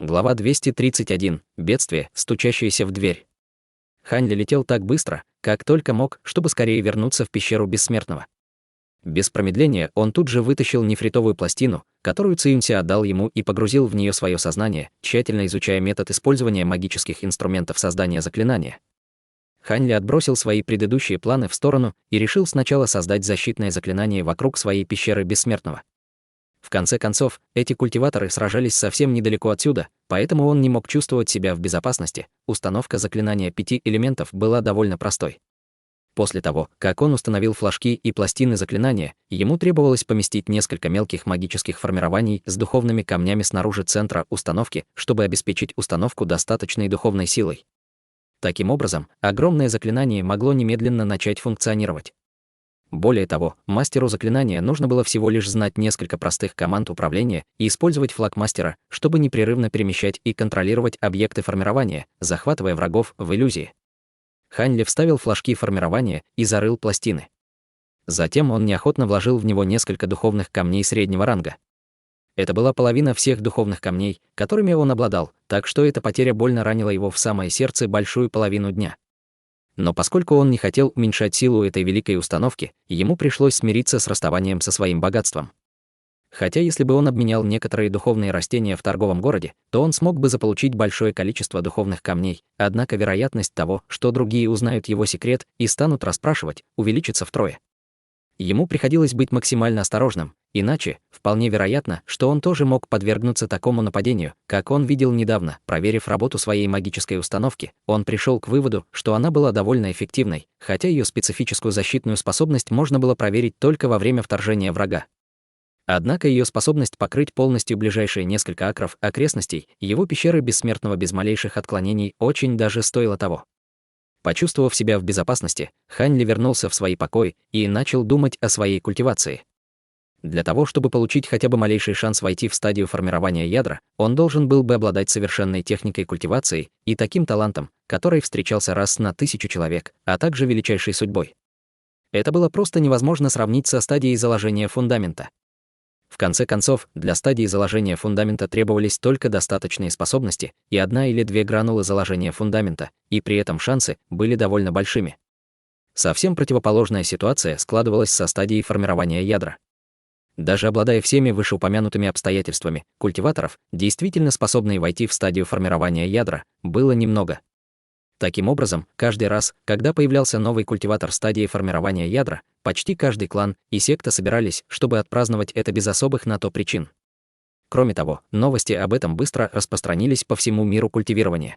Глава 231. Бедствие, стучащееся в дверь. Хань Ли летел так быстро, как только мог, чтобы скорее вернуться в пещеру Бессмертного. Без промедления он тут же вытащил нефритовую пластину, которую Цюнься отдал ему, и погрузил в нее свое сознание, тщательно изучая метод использования магических инструментов создания заклинания. Хань Ли отбросил свои предыдущие планы в сторону и решил сначала создать защитное заклинание вокруг своей пещеры Бессмертного. В конце концов, эти культиваторы сражались совсем недалеко отсюда, поэтому он не мог чувствовать себя в безопасности. Установка заклинания 5 элементов была довольно простой. После того, как он установил флажки и пластины заклинания, ему требовалось поместить несколько мелких магических формирований с духовными камнями снаружи центра установки, чтобы обеспечить установку достаточной духовной силой. Таким образом, огромное заклинание могло немедленно начать функционировать. Более того, мастеру заклинания нужно было всего лишь знать несколько простых команд управления и использовать флаг мастера, чтобы непрерывно перемещать и контролировать объекты формирования, захватывая врагов в иллюзии. Хань Ли вставил флажки формирования и зарыл пластины. Затем он неохотно вложил в него несколько духовных камней среднего ранга. Это была половина всех духовных камней, которыми он обладал, так что эта потеря больно ранила его в самое сердце большую половину дня. Но поскольку он не хотел уменьшать силу этой великой установки, ему пришлось смириться с расставанием со своим богатством. Хотя если бы он обменял некоторые духовные растения в торговом городе, то он смог бы заполучить большое количество духовных камней, однако вероятность того, что другие узнают его секрет и станут расспрашивать, увеличится втрое. Ему приходилось быть максимально осторожным, иначе, вполне вероятно, что он тоже мог подвергнуться такому нападению, как он видел недавно. Проверив работу своей магической установки, он пришел к выводу, что она была довольно эффективной, хотя ее специфическую защитную способность можно было проверить только во время вторжения врага. Однако ее способность покрыть полностью ближайшие несколько акров окрестностей его пещеры Бессмертного без малейших отклонений очень даже стоило того. Почувствовав себя в безопасности, Хань Ли вернулся в свои покои и начал думать о своей культивации. Для того, чтобы получить хотя бы малейший шанс войти в стадию формирования ядра, он должен был бы обладать совершенной техникой культивации и таким талантом, который встречался раз на 1000 человек, а также величайшей судьбой. Это было просто невозможно сравнить со стадией заложения фундамента. В конце концов, для стадии заложения фундамента требовались только достаточные способности и 1 или 2 гранулы заложения фундамента, и при этом шансы были довольно большими. Совсем противоположная ситуация складывалась со стадией формирования ядра. Даже обладая всеми вышеупомянутыми обстоятельствами, культиваторов, действительно способных войти в стадию формирования ядра, было немного. Таким образом, каждый раз, когда появлялся новый культиватор стадии формирования ядра, почти каждый клан и секта собирались, чтобы отпраздновать это без особых на то причин. Кроме того, новости об этом быстро распространились по всему миру культивирования.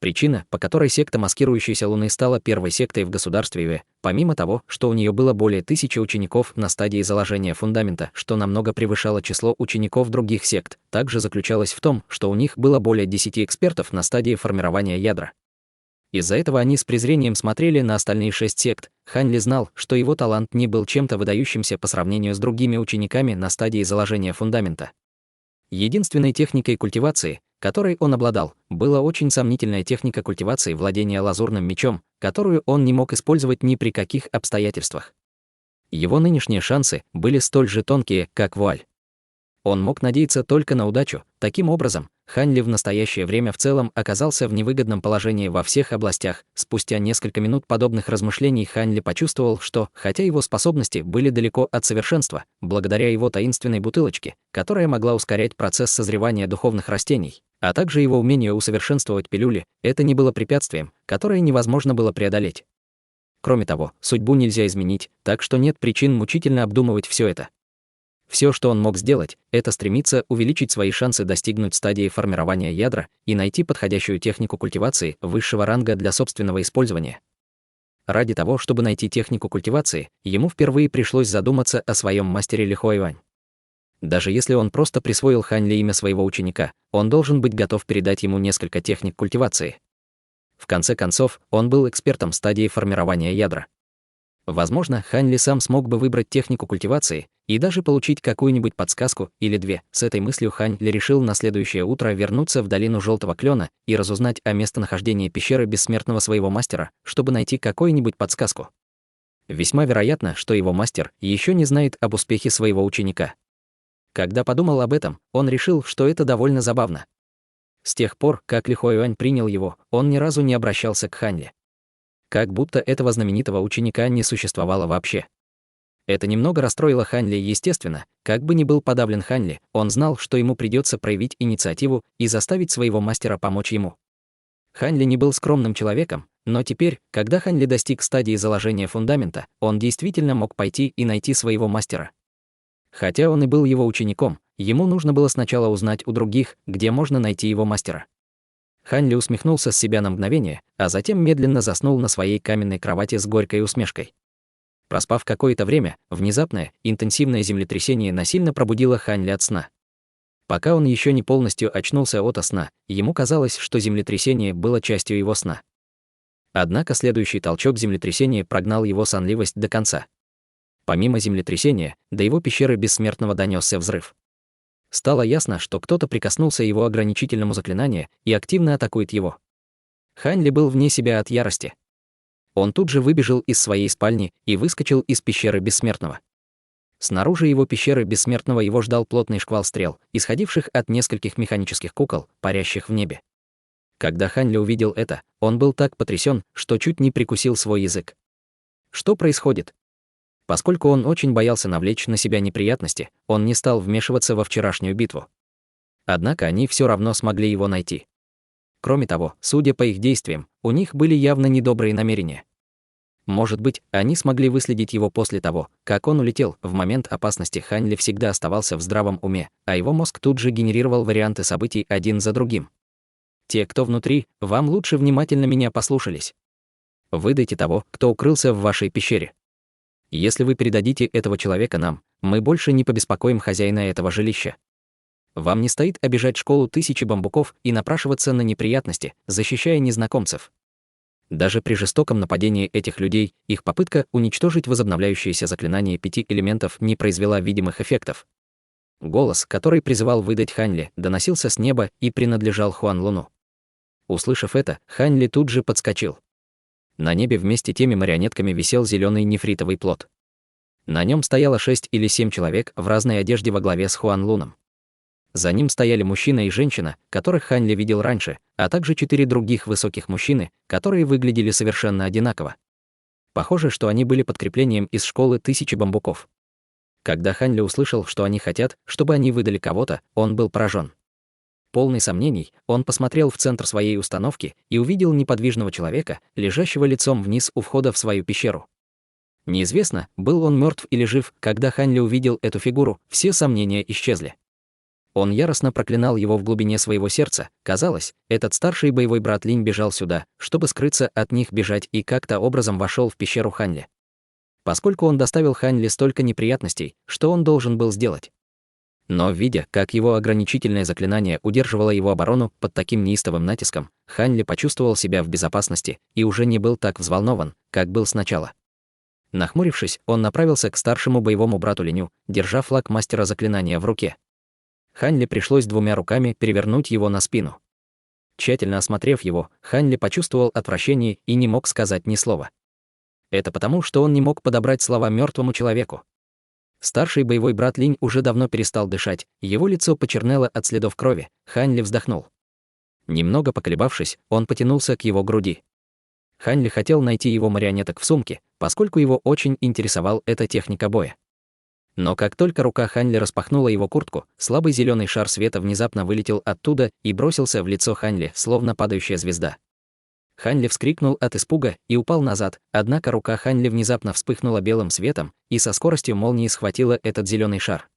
Причина, по которой секта маскирующейся Луны стала первой сектой в государстве Юэ, помимо того, что у нее было более 1000 учеников на стадии заложения фундамента, что намного превышало число учеников других сект, также заключалась в том, что у них было более 10 экспертов на стадии формирования ядра. Из-за этого они с презрением смотрели на остальные 6 сект. Хань Ли знал, что его талант не был чем-то выдающимся по сравнению с другими учениками на стадии заложения фундамента. Единственной техникой культивации, которой он обладал, была очень сомнительная техника культивации владения лазурным мечом, которую он не мог использовать ни при каких обстоятельствах. Его нынешние шансы были столь же тонкие, как вуаль. Он мог надеяться только на удачу. Таким образом, Хань Ли в настоящее время в целом оказался в невыгодном положении во всех областях. Спустя несколько минут подобных размышлений Хань Ли почувствовал, что, хотя его способности были далеко от совершенства, благодаря его таинственной бутылочке, которая могла ускорять процесс созревания духовных растений, а также его умению усовершенствовать пилюли, это не было препятствием, которое невозможно было преодолеть. Кроме того, судьбу нельзя изменить, так что нет причин мучительно обдумывать все это. Все, что он мог сделать, это стремиться увеличить свои шансы достигнуть стадии формирования ядра и найти подходящую технику культивации высшего ранга для собственного использования. Ради того, чтобы найти технику культивации, ему впервые пришлось задуматься о своем мастере Ли Хуайюань. Даже если он просто присвоил Хань Ли имя своего ученика, он должен быть готов передать ему несколько техник культивации. В конце концов, он был экспертом стадии формирования ядра. Возможно, Хань Ли сам смог бы выбрать технику культивации и даже получить какую-нибудь подсказку или 2. С этой мыслью Хань Ли решил на следующее утро вернуться в долину Желтого Клена и разузнать о местонахождении пещеры Бессмертного своего мастера, чтобы найти какую-нибудь подсказку. Весьма вероятно, что его мастер еще не знает об успехе своего ученика. Когда подумал об этом, он решил, что это довольно забавно. С тех пор, как Ли Хуаюань принял его, он ни разу не обращался к Хань Ли. Как будто этого знаменитого ученика не существовало вообще. Это немного расстроило Хань Ли, естественно. Как бы ни был подавлен Хань Ли, он знал, что ему придется проявить инициативу и заставить своего мастера помочь ему. Хань Ли не был скромным человеком, но теперь, когда Хань Ли достиг стадии заложения фундамента, он действительно мог пойти и найти своего мастера. Хотя он и был его учеником, ему нужно было сначала узнать у других, где можно найти его мастера. Хань Ли усмехнулся с себя на мгновение, а затем медленно заснул на своей каменной кровати с горькой усмешкой. Проспав какое-то время, внезапное, интенсивное землетрясение насильно пробудило Хань Ли от сна. Пока он еще не полностью очнулся ото сна, ему казалось, что землетрясение было частью его сна. Однако следующий толчок землетрясения прогнал его сонливость до конца. Помимо землетрясения, до его пещеры Бессмертного донесся взрыв. Стало ясно, что кто-то прикоснулся его ограничительному заклинанию и активно атакует его. Хань Ли был вне себя от ярости. Он тут же выбежал из своей спальни и выскочил из пещеры Бессмертного. Снаружи его пещеры Бессмертного его ждал плотный шквал стрел, исходивших от нескольких механических кукол, парящих в небе. Когда Хань Ли увидел это, он был так потрясен, что чуть не прикусил свой язык. Что происходит? Поскольку он очень боялся навлечь на себя неприятности, он не стал вмешиваться во вчерашнюю битву. Однако они все равно смогли его найти. Кроме того, судя по их действиям, у них были явно недобрые намерения. Может быть, они смогли выследить его после того, как он улетел. В момент опасности Хань Ли всегда оставался в здравом уме, а его мозг тут же генерировал варианты событий один за другим. Те, кто внутри, вам лучше внимательно меня послушались. Выдайте того, кто укрылся в вашей пещере. Если вы передадите этого человека нам, мы больше не побеспокоим хозяина этого жилища. Вам не стоит обижать школу Тысячи Бамбуков и напрашиваться на неприятности, защищая незнакомцев. Даже при жестоком нападении этих людей, их попытка уничтожить возобновляющееся заклинание 5 элементов не произвела видимых эффектов. Голос, который призывал выдать Хань Ли, доносился с неба и принадлежал Хуан Луну. Услышав это, Хань Ли тут же подскочил. На небе вместе теми марионетками висел зеленый нефритовый плот. На нем стояло 6 или 7 человек в разной одежде во главе с Хуан Луном. За ним стояли мужчина и женщина, которых Хань Ли видел раньше, а также 4 других высоких мужчины, которые выглядели совершенно одинаково. Похоже, что они были подкреплением из школы Тысячи Бамбуков. Когда Хань Ли услышал, что они хотят, чтобы они выдали кого-то, он был поражен. Полный сомнений, он посмотрел в центр своей установки и увидел неподвижного человека, лежащего лицом вниз у входа в свою пещеру. Неизвестно, был он мертв или жив. Когда Хань Ли увидел эту фигуру, все сомнения исчезли. Он яростно проклинал его в глубине своего сердца. Казалось, этот старший боевой брат Линь бежал сюда, чтобы скрыться от них, бежать, и как-то образом вошел в пещеру Хань Ли. Поскольку он доставил Хань Ли столько неприятностей, что он должен был сделать? Но видя, как его ограничительное заклинание удерживало его оборону под таким неистовым натиском, Хань Ли почувствовал себя в безопасности и уже не был так взволнован, как был сначала. Нахмурившись, он направился к старшему боевому брату Линю, держа флаг мастера заклинания в руке. Хань Ли пришлось 2 руками перевернуть его на спину. Тщательно осмотрев его, Хань Ли почувствовал отвращение и не мог сказать ни слова. Это потому, что он не мог подобрать слова мертвому человеку. Старший боевой брат Линь уже давно перестал дышать, его лицо почернело от следов крови. Хань Ли вздохнул. Немного поколебавшись, он потянулся к его груди. Хань Ли хотел найти его марионеток в сумке, поскольку его очень интересовала эта техника боя. Но как только рука Хань Ли распахнула его куртку, слабый зеленый шар света внезапно вылетел оттуда и бросился в лицо Хань Ли, словно падающая звезда. Хань Ли вскрикнул от испуга и упал назад, однако рука Хань Ли внезапно вспыхнула белым светом и со скоростью молнии схватила этот зеленый шар.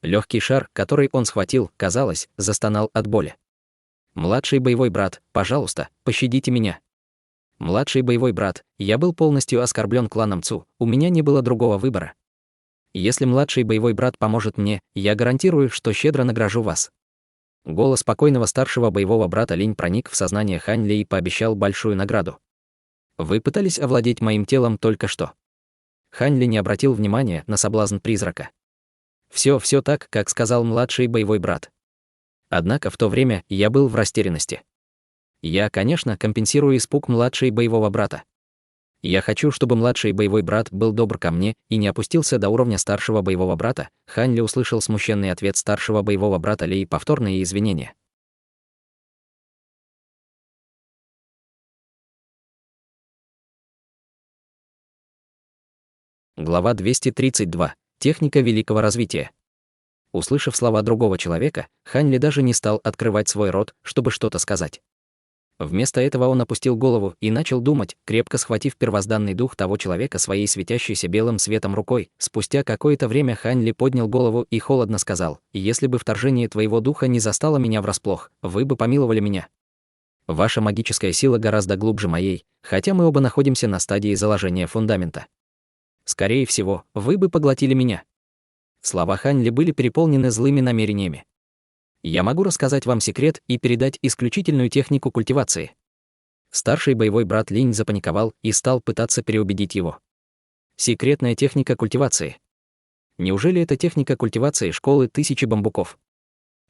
Легкий шар, который он схватил, казалось, застонал от боли. «Младший боевой брат, пожалуйста, пощадите меня». «Младший боевой брат, я был полностью оскорблен кланом Цу, у меня не было другого выбора. Если младший боевой брат поможет мне, я гарантирую, что щедро награжу вас». Голос спокойного старшего боевого брата Линь проник в сознание Хань Ли и пообещал большую награду. «Вы пытались овладеть моим телом только что». Хань Ли не обратил внимания на соблазн призрака. Все так, как сказал младший боевой брат. Однако в то время я был в растерянности. Я, конечно, компенсирую испуг младшей боевого брата. Я хочу, чтобы младший боевой брат был добр ко мне и не опустился до уровня старшего боевого брата. Хань Ли услышал смущенный ответ старшего боевого брата Ли и повторные извинения. Глава 232. Техника великого развития. Услышав слова другого человека, Хань Ли даже не стал открывать свой рот, чтобы что-то сказать. Вместо этого он опустил голову и начал думать, крепко схватив первозданный дух того человека своей светящейся белым светом рукой. Спустя какое-то время Хань Ли поднял голову и холодно сказал: «Если бы вторжение твоего духа не застало меня врасплох, вы бы помиловали меня. Ваша магическая сила гораздо глубже моей, хотя мы оба находимся на стадии заложения фундамента. Скорее всего, вы бы поглотили меня». Слова Хань Ли были переполнены злыми намерениями. «Я могу рассказать вам секрет и передать исключительную технику культивации». Старший боевой брат Линь запаниковал и стал пытаться переубедить его. Секретная техника культивации. Неужели это техника культивации школы тысячи бамбуков?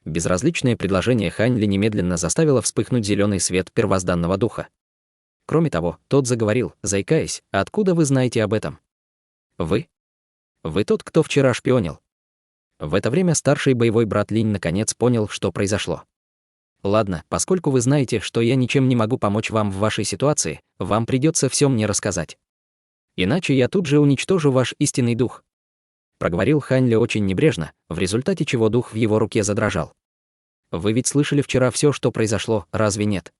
Безразличное предложение Хань Ли немедленно заставило вспыхнуть зеленый свет первозданного духа. Кроме того, тот заговорил, заикаясь: «Откуда вы знаете об этом? Вы? Вы тот, кто вчера шпионил?» В это время старший боевой брат Линь наконец понял, что произошло. «Ладно, поскольку вы знаете, что я ничем не могу помочь вам в вашей ситуации, вам придется все мне рассказать. Иначе я тут же уничтожу ваш истинный дух», — проговорил Хань Ли очень небрежно, в результате чего дух в его руке задрожал. «Вы ведь слышали вчера все, что произошло, разве нет?»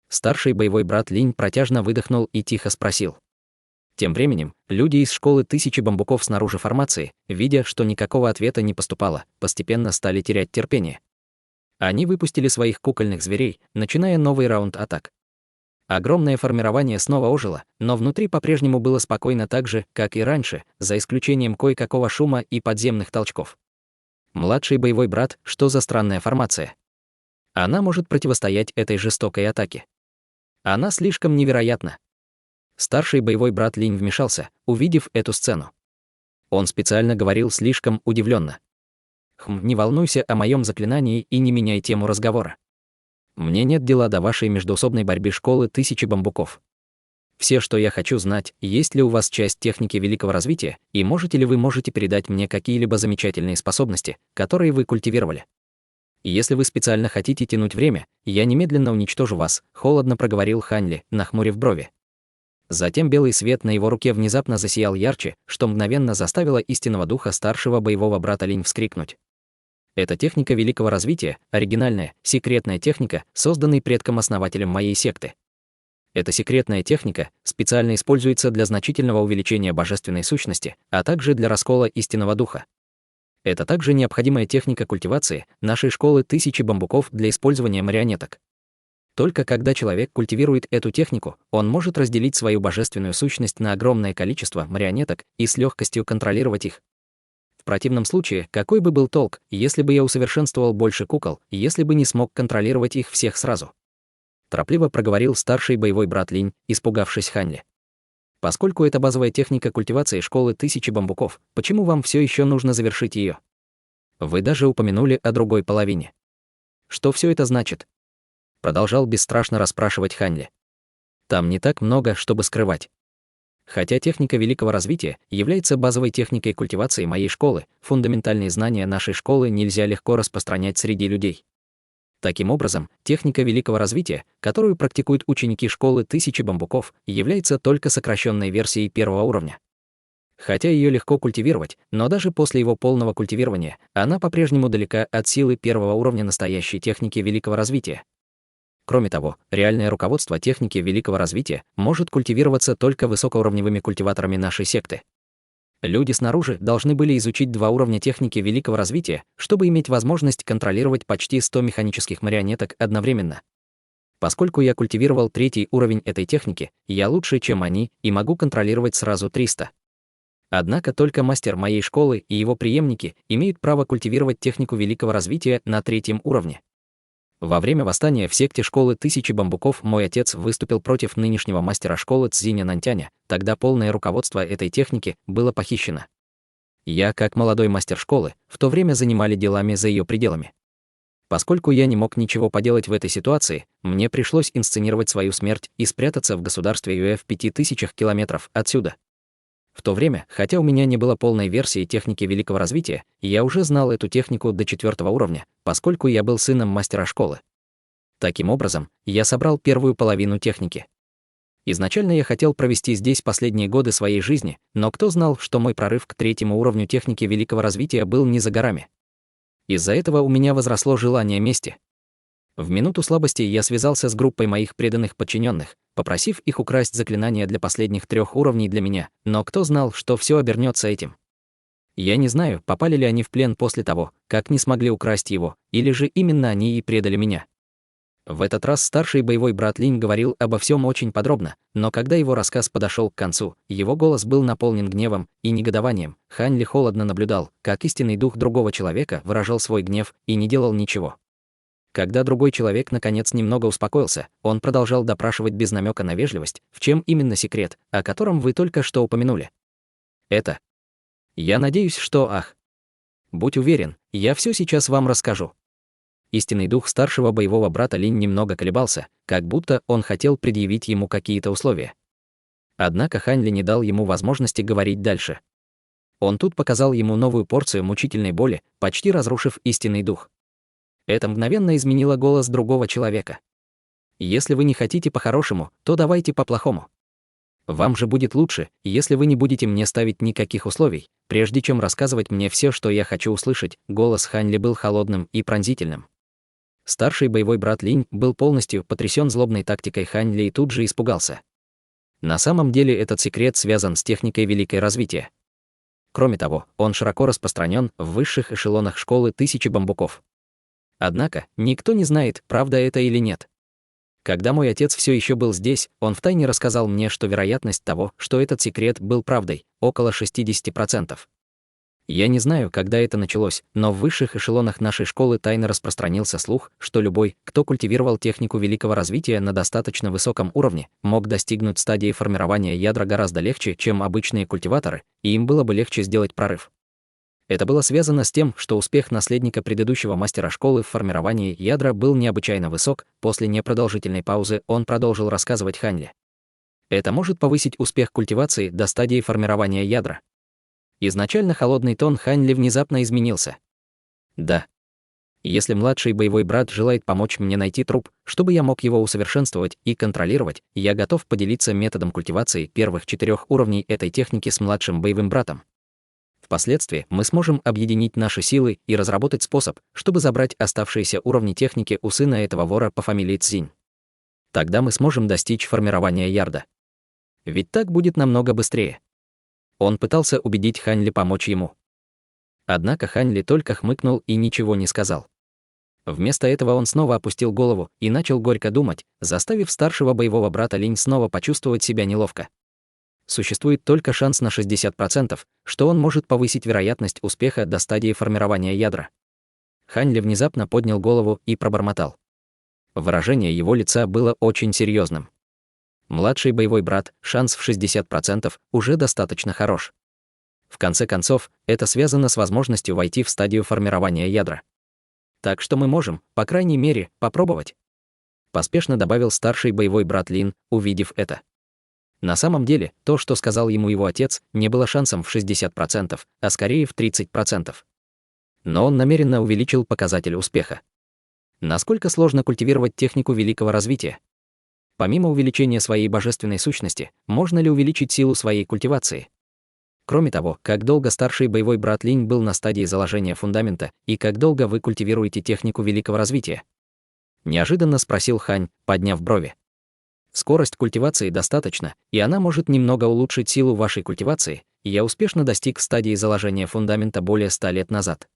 Старший боевой брат Линь протяжно выдохнул и тихо спросил. Тем временем, люди из школы тысячи бамбуков снаружи формации, видя, что никакого ответа не поступало, постепенно стали терять терпение. Они выпустили своих кукольных зверей, начиная новый раунд атак. Огромное формирование снова ожило, но внутри по-прежнему было спокойно так же, как и раньше, за исключением кое-какого шума и подземных толчков. Младший боевой брат, что за странная формация? Она может противостоять этой жестокой атаке. Она слишком невероятна. Старший боевой брат Линь вмешался, увидев эту сцену. Он специально говорил слишком удивленно. «Не волнуйся о моем заклинании и не меняй тему разговора. Мне нет дела до вашей междоусобной борьбы школы тысячи бамбуков. Все, что я хочу знать, есть ли у вас часть техники великого развития, и можете ли вы передать мне какие-либо замечательные способности, которые вы культивировали. Если вы специально хотите тянуть время, я немедленно уничтожу вас», — холодно проговорил Хань Ли, нахмурив брови. Затем белый свет на его руке внезапно засиял ярче, что мгновенно заставило истинного духа старшего боевого брата Линь вскрикнуть. Это техника великого развития, оригинальная, секретная техника, созданная предком-основателем моей секты. Эта секретная техника специально используется для значительного увеличения божественной сущности, а также для раскола истинного духа. Это также необходимая техника культивации нашей школы тысячи бамбуков для использования марионеток. Только когда человек культивирует эту технику, он может разделить свою божественную сущность на огромное количество марионеток и с легкостью контролировать их. В противном случае, какой бы был толк, если бы я усовершенствовал больше кукол, если бы не смог контролировать их всех сразу? Торопливо проговорил старший боевой брат Линь, испугавшись Хань Ли. Поскольку это базовая техника культивации школы тысячи бамбуков, почему вам все еще нужно завершить ее? Вы даже упомянули о другой половине. Что все это значит? Продолжал бесстрашно расспрашивать Хань Ли. Там не так много, чтобы скрывать. Хотя техника великого развития является базовой техникой культивации моей школы, фундаментальные знания нашей школы нельзя легко распространять среди людей. Таким образом, техника великого развития, которую практикуют ученики школы тысячи бамбуков, является только сокращенной версией первого уровня. Хотя ее легко культивировать, но даже после его полного культивирования, она по-прежнему далека от силы первого уровня настоящей техники великого развития. Кроме того, реальное руководство техники великого развития может культивироваться только высокоуровневыми культиваторами нашей секты. Люди снаружи должны были изучить 2 уровня техники великого развития, чтобы иметь возможность контролировать почти 100 механических марионеток одновременно. Поскольку я культивировал 3-й уровень этой техники, я лучше, чем они, и могу контролировать сразу 300. Однако только мастер моей школы и его преемники имеют право культивировать технику великого развития на 3-м уровне. Во время восстания в секте школы тысячи бамбуков мой отец выступил против нынешнего мастера школы Цзиня Нантяня, тогда полное руководство этой техники было похищено. Я, как молодой мастер школы, в то время занимали делами за ее пределами. Поскольку я не мог ничего поделать в этой ситуации, мне пришлось инсценировать свою смерть и спрятаться в государстве Юэ в 5000 километров отсюда. В то время, хотя у меня не было полной версии техники великого развития, я уже знал эту технику до 4-го уровня, поскольку я был сыном мастера школы. Таким образом, я собрал первую половину техники. Изначально я хотел провести здесь последние годы своей жизни, но кто знал, что мой прорыв к третьему уровню техники великого развития был не за горами. Из-за этого у меня возросло желание мести. В минуту слабости я связался с группой моих преданных подчиненных, попросив их украсть заклинания для последних 3 уровней для меня, но кто знал, что все обернется этим. Я не знаю, попали ли они в плен после того, как не смогли украсть его, или же именно они и предали меня. В этот раз старший боевой брат Линь говорил обо всем очень подробно, но когда его рассказ подошел к концу, его голос был наполнен гневом и негодованием. Хань Ли холодно наблюдал, как истинный дух другого человека выражал свой гнев и не делал ничего. Когда другой человек наконец немного успокоился, он продолжал допрашивать без намека на вежливость, в чем именно секрет, о котором вы только что упомянули. Это. Я надеюсь, что Будь уверен, я все сейчас вам расскажу. Истинный дух старшего боевого брата Линь немного колебался, как будто он хотел предъявить ему какие-то условия. Однако Хань Ли не дал ему возможности говорить дальше. Он тут показал ему новую порцию мучительной боли, почти разрушив истинный дух. Это мгновенно изменило голос другого человека. Если вы не хотите по-хорошему, то давайте по-плохому. Вам же будет лучше, если вы не будете мне ставить никаких условий, прежде чем рассказывать мне все, что я хочу услышать. Голос Хань Ли был холодным и пронзительным. Старший боевой брат Линь был полностью потрясен злобной тактикой Хань Ли и тут же испугался. На самом деле этот секрет связан с техникой великой развития. Кроме того, он широко распространен в высших эшелонах школы Тысячи Бамбуков. Однако, никто не знает, правда это или нет. Когда мой отец все еще был здесь, он втайне рассказал мне, что вероятность того, что этот секрет был правдой, около 60%. Я не знаю, когда это началось, но в высших эшелонах нашей школы тайно распространился слух, что любой, кто культивировал технику великого развития на достаточно высоком уровне, мог достигнуть стадии формирования ядра гораздо легче, чем обычные культиваторы, и им было бы легче сделать прорыв. Это было связано с тем, что успех наследника предыдущего мастера школы в формировании ядра был необычайно высок. После непродолжительной паузы он продолжил рассказывать Хань Ли. Это может повысить успех культивации до стадии формирования ядра. Изначально холодный тон Хань Ли внезапно изменился. Да. Если младший боевой брат желает помочь мне найти труп, чтобы я мог его усовершенствовать и контролировать, я готов поделиться методом культивации первых 4 уровней этой техники с младшим боевым братом. Впоследствии мы сможем объединить наши силы и разработать способ, чтобы забрать оставшиеся уровни техники у сына этого вора по фамилии Цзинь. Тогда мы сможем достичь формирования ярда. Ведь так будет намного быстрее. Он пытался убедить Хань Ли помочь ему. Однако Хань Ли только хмыкнул и ничего не сказал. Вместо этого он снова опустил голову и начал горько думать, заставив старшего боевого брата Линь снова почувствовать себя неловко. Существует только шанс на 60%, что он может повысить вероятность успеха до стадии формирования ядра. Хань Ли внезапно поднял голову и пробормотал. Выражение его лица было очень серьезным. Младший боевой брат, шанс в 60% уже достаточно хорош. В конце концов, это связано с возможностью войти в стадию формирования ядра. Так что мы можем, по крайней мере, попробовать. Поспешно добавил старший боевой брат Лин, увидев это. На самом деле, то, что сказал ему его отец, не было шансом в 60%, а скорее в 30%. Но он намеренно увеличил показатель успеха. Насколько сложно культивировать технику великого развития? Помимо увеличения своей божественной сущности, можно ли увеличить силу своей культивации? Кроме того, как долго старший боевой брат Линь был на стадии заложения фундамента и как долго вы культивируете технику великого развития? Неожиданно спросил Хань, подняв брови. Скорость культивации достаточно, и она может немного улучшить силу вашей культивации, и я успешно достиг стадии заложения фундамента более 100 лет назад.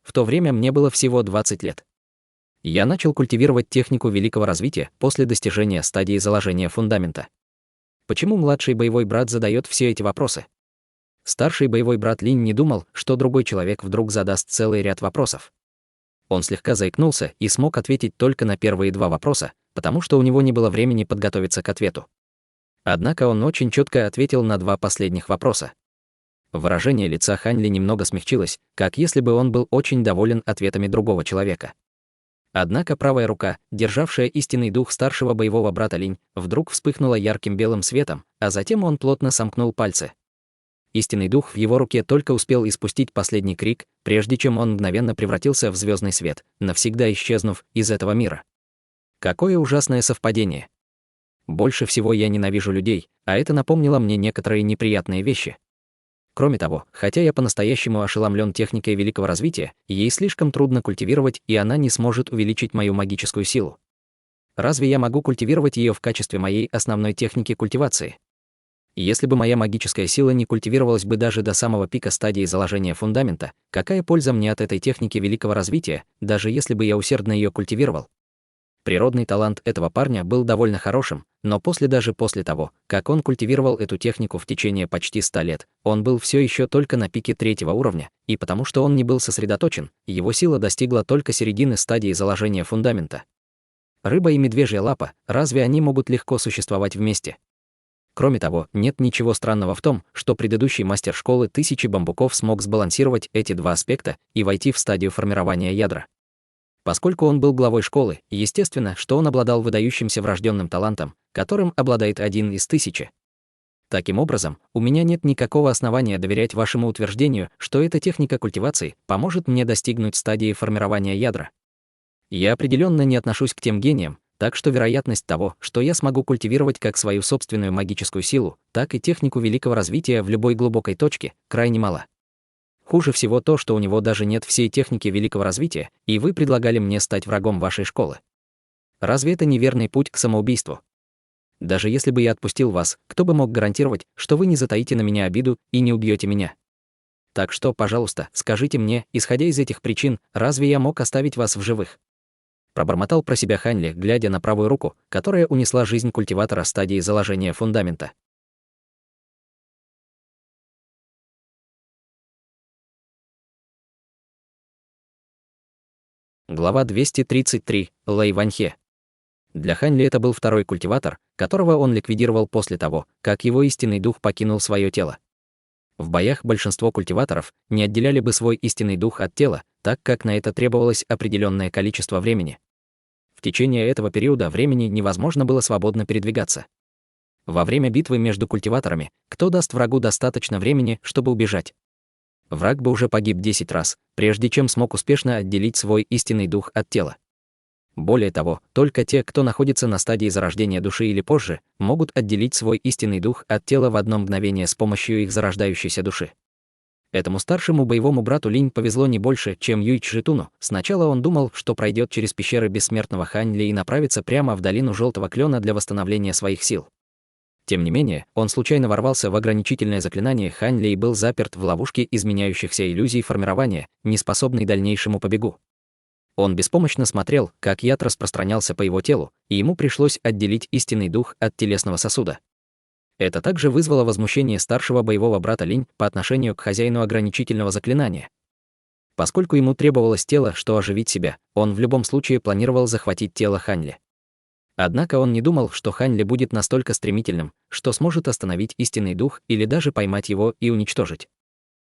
В то время мне было всего 20 лет. Я начал культивировать технику великого развития после достижения стадии заложения фундамента. Почему младший боевой брат задает все эти вопросы? Старший боевой брат Линь не думал, что другой человек вдруг задаст целый ряд вопросов. Он слегка заикнулся и смог ответить только на первые 2 вопроса, потому что у него не было времени подготовиться к ответу. Однако он очень четко ответил на 2 последних вопроса. Выражение лица Хань Ли немного смягчилось, как если бы он был очень доволен ответами другого человека. Однако правая рука, державшая истинный дух старшего боевого брата Линь, вдруг вспыхнула ярким белым светом, а затем он плотно сомкнул пальцы. Истинный дух в его руке только успел испустить последний крик, прежде чем он мгновенно превратился в звездный свет, навсегда исчезнув из этого мира. Какое ужасное совпадение! Больше всего я ненавижу людей, а это напомнило мне некоторые неприятные вещи. Кроме того, хотя я по-настоящему ошеломлен техникой великого развития, ей слишком трудно культивировать, и она не сможет увеличить мою магическую силу. Разве я могу культивировать ее в качестве моей основной техники культивации? Если бы моя магическая сила не культивировалась бы даже до самого пика стадии заложения фундамента, какая польза мне от этой техники великого развития, даже если бы я усердно ее культивировал? Природный талант этого парня был довольно хорошим, но даже после того, как он культивировал эту технику в течение почти 100 лет, он был все еще только на пике 3-го уровня, и потому что он не был сосредоточен, его сила достигла только середины стадии заложения фундамента. Рыба и медвежья лапа, разве они могут легко существовать вместе? Кроме того, нет ничего странного в том, что предыдущий мастер школы Тысячи Бамбуков смог сбалансировать эти два аспекта и войти в стадию формирования ядра. Поскольку он был главой школы, естественно, что он обладал выдающимся врожденным талантом, которым обладает 1 из 1000. Таким образом, у меня нет никакого основания доверять вашему утверждению, что эта техника культивации поможет мне достигнуть стадии формирования ядра. Я определенно не отношусь к тем гениям, так что вероятность того, что я смогу культивировать как свою собственную магическую силу, так и технику великого развития в любой глубокой точке, крайне мала. Хуже всего то, что у него даже нет всей техники великого развития, и вы предлагали мне стать врагом вашей школы. Разве это не верный путь к самоубийству? Даже если бы я отпустил вас, кто бы мог гарантировать, что вы не затаите на меня обиду и не убьете меня? Так что, пожалуйста, скажите мне, исходя из этих причин, разве я мог оставить вас в живых? Пробормотал про себя Хань Ли, глядя на правую руку, которая унесла жизнь культиватора стадии заложения фундамента. Глава 233. Лэй Ваньхе. Для Хань Ли это был второй культиватор, которого он ликвидировал после того, как его истинный дух покинул свое тело. В боях большинство культиваторов не отделяли бы свой истинный дух от тела, так как на это требовалось определенное количество времени. В течение этого периода времени невозможно было свободно передвигаться. Во время битвы между культиваторами, кто даст врагу достаточно времени, чтобы убежать? Враг бы уже погиб 10 раз, прежде чем смог успешно отделить свой истинный дух от тела. Более того, только те, кто находится на стадии зарождения души или позже, могут отделить свой истинный дух от тела в одно мгновение с помощью их зарождающейся души. Этому старшему боевому брату Линь повезло не больше, чем Юй Чжитуну. Сначала он думал, что пройдет через пещеры бессмертного Хань Ли и направится прямо в долину Желтого Клена для восстановления своих сил. Тем не менее, он случайно ворвался в ограничительное заклинание Хань Ли и был заперт в ловушке изменяющихся иллюзий формирования, не способный дальнейшему побегу. Он беспомощно смотрел, как яд распространялся по его телу, и ему пришлось отделить истинный дух от телесного сосуда. Это также вызвало возмущение старшего боевого брата Линь по отношению к хозяину ограничительного заклинания. Поскольку ему требовалось тело, что оживить себя, он в любом случае планировал захватить тело Хань Ли. Однако он не думал, что Хань Ли будет настолько стремительным, что сможет остановить истинный дух или даже поймать его и уничтожить.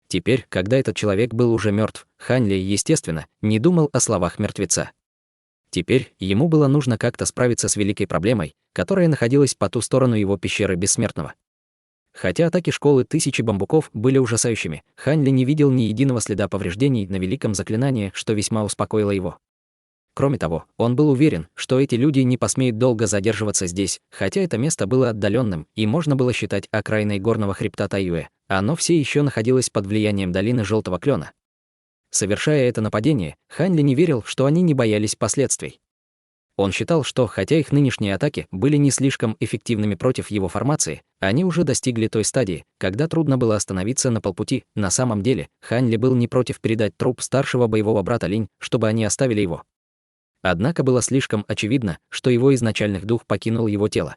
Теперь, когда этот человек был уже мертв, Хань Ли, естественно, не думал о словах мертвеца. Теперь ему было нужно как-то справиться с великой проблемой, которая находилась по ту сторону его пещеры бессмертного. Хотя атаки школы Тысячи Бамбуков были ужасающими, Хань Ли не видел ни единого следа повреждений на великом заклинании, что весьма успокоило его. Кроме того, он был уверен, что эти люди не посмеют долго задерживаться здесь, хотя это место было отдаленным и можно было считать окраиной горного хребта Тайюэ, оно все еще находилось под влиянием долины Желтого Клена. Совершая это нападение, Хань Ли не верил, что они не боялись последствий. Он считал, что, хотя их нынешние атаки были не слишком эффективными против его формации, они уже достигли той стадии, когда трудно было остановиться на полпути. На самом деле, Хань Ли был не против передать труп старшего боевого брата Линь, чтобы они оставили его. Однако было слишком очевидно, что его изначальный дух покинул его тело.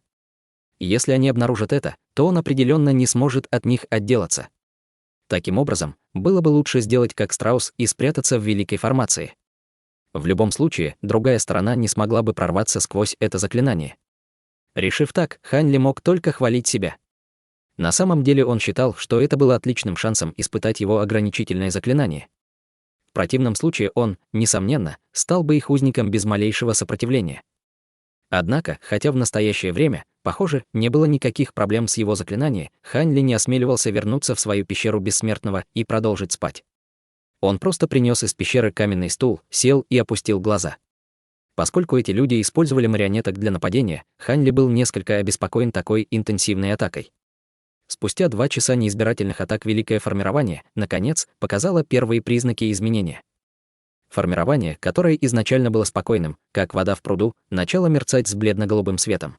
Если они обнаружат это, то он определенно не сможет от них отделаться. Таким образом, было бы лучше сделать как страус и спрятаться в великой формации. В любом случае, другая сторона не смогла бы прорваться сквозь это заклинание. Решив так, Хань Ли мог только хвалить себя. На самом деле он считал, что это было отличным шансом испытать его ограничительное заклинание. В противном случае он, несомненно, стал бы их узником без малейшего сопротивления. Однако, хотя в настоящее время, похоже, не было никаких проблем с его заклинанием, Хань Ли не осмеливался вернуться в свою пещеру бессмертного и продолжить спать. Он просто принес из пещеры каменный стул, сел и опустил глаза. Поскольку эти люди использовали марионеток для нападения, Хань Ли был несколько обеспокоен такой интенсивной атакой. Спустя 2 часа неизбирательных атак Великое формирование, наконец, показало первые признаки изменения. Формирование, которое изначально было спокойным, как вода в пруду, начало мерцать с бледно-голубым светом.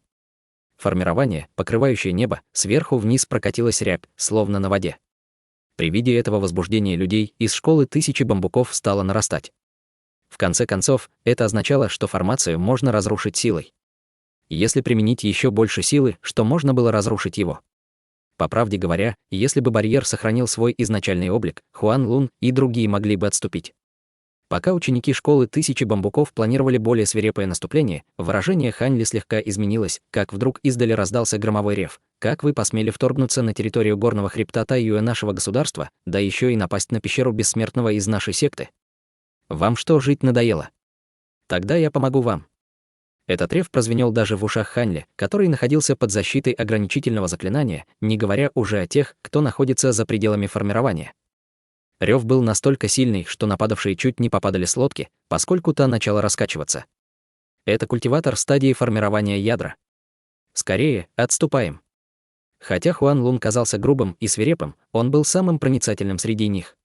Формирование, покрывающее небо, сверху вниз прокатилась рябь, словно на воде. При виде этого возбуждения людей из школы тысячи бамбуков стало нарастать. В конце концов, это означало, что формацию можно разрушить силой. Если применить еще больше силы, что можно было разрушить его. По правде говоря, если бы барьер сохранил свой изначальный облик, Хуан Лун и другие могли бы отступить. Пока ученики школы тысячи бамбуков планировали более свирепое наступление, выражение Хань Ли слегка изменилось, как вдруг издали раздался громовой рев. «Как вы посмели вторгнуться на территорию горного хребта Тайюэ нашего государства, да еще и напасть на пещеру бессмертного из нашей секты? Вам что, жить надоело? Тогда я помогу вам». Этот рев прозвенел даже в ушах Хань Ли, который находился под защитой ограничительного заклинания, не говоря уже о тех, кто находится за пределами формирования. Рев был настолько сильный, что нападавшие чуть не попадали с лодки, поскольку та начала раскачиваться. Это культиватор стадии формирования ядра. Скорее, отступаем. Хотя Хуан Лун казался грубым и свирепым, он был самым проницательным среди них.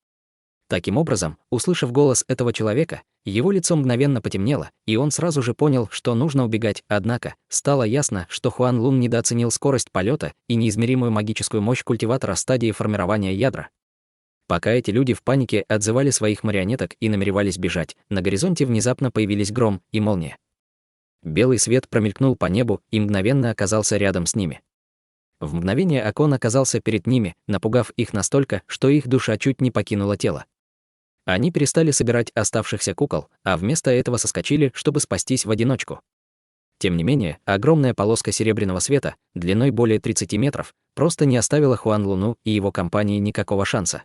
Таким образом, услышав голос этого человека, его лицо мгновенно потемнело, и он сразу же понял, что нужно убегать, однако стало ясно, что Хуан Лун недооценил скорость полета и неизмеримую магическую мощь культиватора стадии формирования ядра. Пока эти люди в панике отзывали своих марионеток и намеревались бежать, на горизонте внезапно появились гром и молния. Белый свет промелькнул по небу и мгновенно оказался рядом с ними. В мгновение ока он оказался перед ними, напугав их настолько, что их душа чуть не покинула тело. Они перестали собирать оставшихся кукол, а вместо этого соскочили, чтобы спастись в одиночку. Тем не менее, огромная полоска серебряного света, длиной более 30 метров, просто не оставила Хуан Луну и его компании никакого шанса.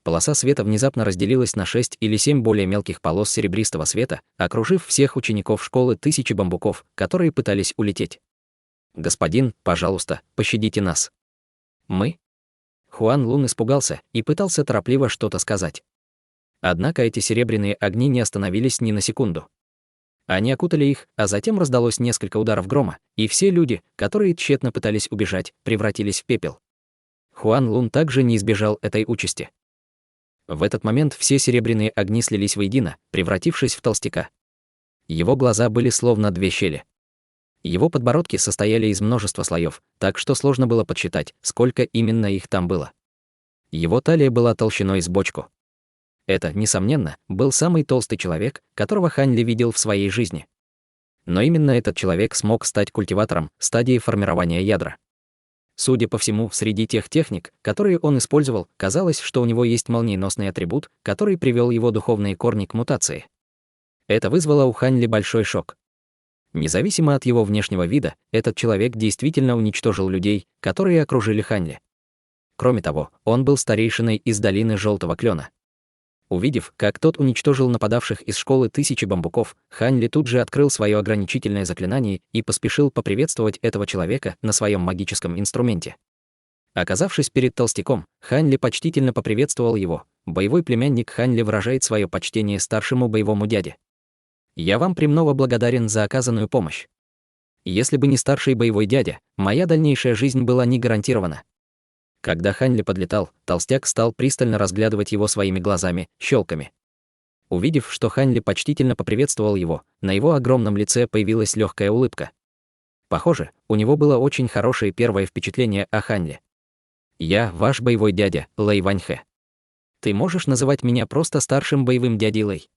Полоса света внезапно разделилась на 6 или 7 более мелких полос серебристого света, окружив всех учеников школы тысячи бамбуков, которые пытались улететь. «Господин, пожалуйста, пощадите нас». «Мы?» Хуан Лун испугался и пытался торопливо что-то сказать. Однако эти серебряные огни не остановились ни на секунду. Они окутали их, а затем раздалось несколько ударов грома, и все люди, которые тщетно пытались убежать, превратились в пепел. Хуан Лун также не избежал этой участи. В этот момент все серебряные огни слились воедино, превратившись в толстяка. Его глаза были словно 2 щели. Его подбородки состояли из множества слоев, так что сложно было подсчитать, сколько именно их там было. Его талия была толщиной с бочку. Это, несомненно, был самый толстый человек, которого Хань Ли видел в своей жизни. Но именно этот человек смог стать культиватором стадии формирования ядра. Судя по всему, среди тех техник, которые он использовал, казалось, что у него есть молниеносный атрибут, который привел его духовные корни к мутации. Это вызвало у Хань Ли большой шок. Независимо от его внешнего вида, этот человек действительно уничтожил людей, которые окружили Хань Ли. Кроме того, он был старейшиной из долины Желтого Клена. Увидев, как тот уничтожил нападавших из школы тысячи бамбуков, Хань Ли тут же открыл свое ограничительное заклинание и поспешил поприветствовать этого человека на своем магическом инструменте. Оказавшись перед толстяком, Хань Ли почтительно поприветствовал его. Боевой племянник Хань Ли выражает свое почтение старшему боевому дяде. «Я вам премного благодарен за оказанную помощь. Если бы не старший боевой дядя, моя дальнейшая жизнь была не гарантирована». Когда Хань Ли подлетал, толстяк стал пристально разглядывать его своими глазами, щелками. Увидев, что Хань Ли почтительно поприветствовал его, на его огромном лице появилась легкая улыбка. Похоже, у него было очень хорошее первое впечатление о Хань Ли. «Я ваш боевой дядя, Лэй Ваньхэ. Ты можешь называть меня просто старшим боевым дядей Лэй?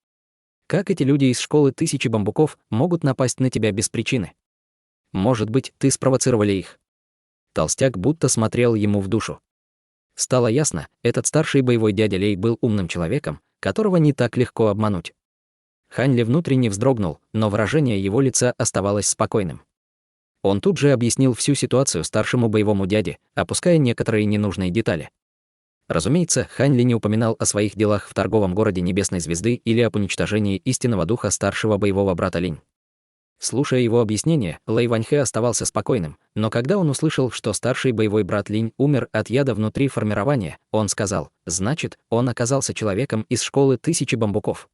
Как эти люди из школы тысячи бамбуков могут напасть на тебя без причины? Может быть, ты спровоцировали их?» Толстяк будто смотрел ему в душу. Стало ясно, этот старший боевой дядя Лэй был умным человеком, которого не так легко обмануть. Хань Ли внутренне вздрогнул, но выражение его лица оставалось спокойным. Он тут же объяснил всю ситуацию старшему боевому дяде, опуская некоторые ненужные детали. Разумеется, Хань Ли не упоминал о своих делах в торговом городе Небесной Звезды или об уничтожении истинного духа старшего боевого брата Линь. Слушая его объяснение, Лэй Ваньхэ оставался спокойным, но когда он услышал, что старший боевой брат Линь умер от яда внутри формирования, он сказал: «Значит, он оказался человеком из школы тысячи бамбуков».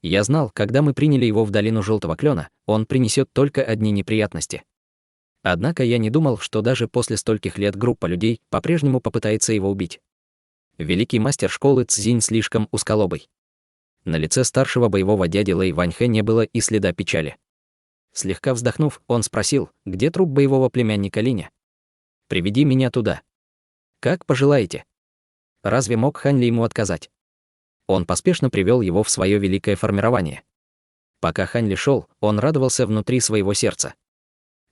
Я знал, когда мы приняли его в долину Желтого Клена, он принесет только одни неприятности. Однако я не думал, что даже после стольких лет группа людей по-прежнему попытается его убить. Великий мастер школы Цзинь слишком узколобый. На лице старшего боевого дяди Лэй Ваньхэ не было и следа печали. Слегка вздохнув, он спросил, где труп боевого племянника Линя. «Приведи меня туда». «Как пожелаете». Разве мог Хань Ли ему отказать? Он поспешно привел его в свое великое формирование. Пока Хань Ли шел, он радовался внутри своего сердца.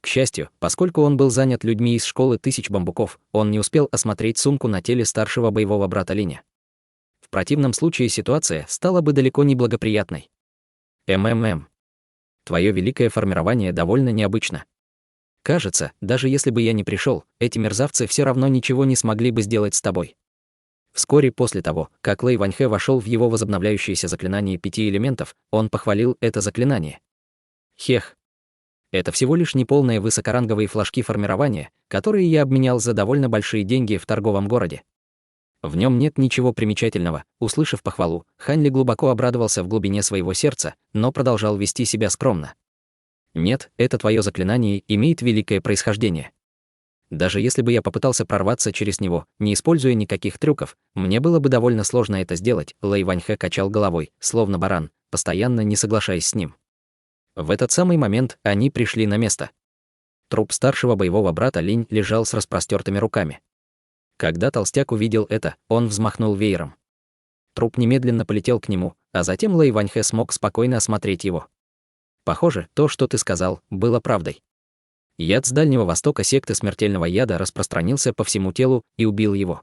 К счастью, поскольку он был занят людьми из школы тысяч бамбуков, он не успел осмотреть сумку на теле старшего боевого брата Линя. В противном случае ситуация стала бы далеко не благоприятной. Твое великое формирование довольно необычно. Кажется, даже если бы я не пришел, эти мерзавцы все равно ничего не смогли бы сделать с тобой. Вскоре после того, как Лэй Ваньхэ вошел в его возобновляющееся заклинание 5 элементов, он похвалил это заклинание. Хех. Это всего лишь неполные высокоранговые флажки формирования, которые я обменял за довольно большие деньги в торговом городе. В нем нет ничего примечательного. Услышав похвалу, Хань Ли глубоко обрадовался в глубине своего сердца, но продолжал вести себя скромно. Нет, это твое заклинание имеет великое происхождение. Даже если бы я попытался прорваться через него, не используя никаких трюков, мне было бы довольно сложно это сделать. Лэй Ваньхэ качал головой, словно баран, постоянно не соглашаясь с ним. В этот самый момент они пришли на место. Труп старшего боевого брата Линь лежал с распростертыми руками. Когда толстяк увидел это, он взмахнул веером. Труп немедленно полетел к нему, а затем Лэй Ваньхэ смог спокойно осмотреть его. Похоже, то, что ты сказал, было правдой. Яд с Дальнего Востока секты смертельного яда распространился по всему телу и убил его.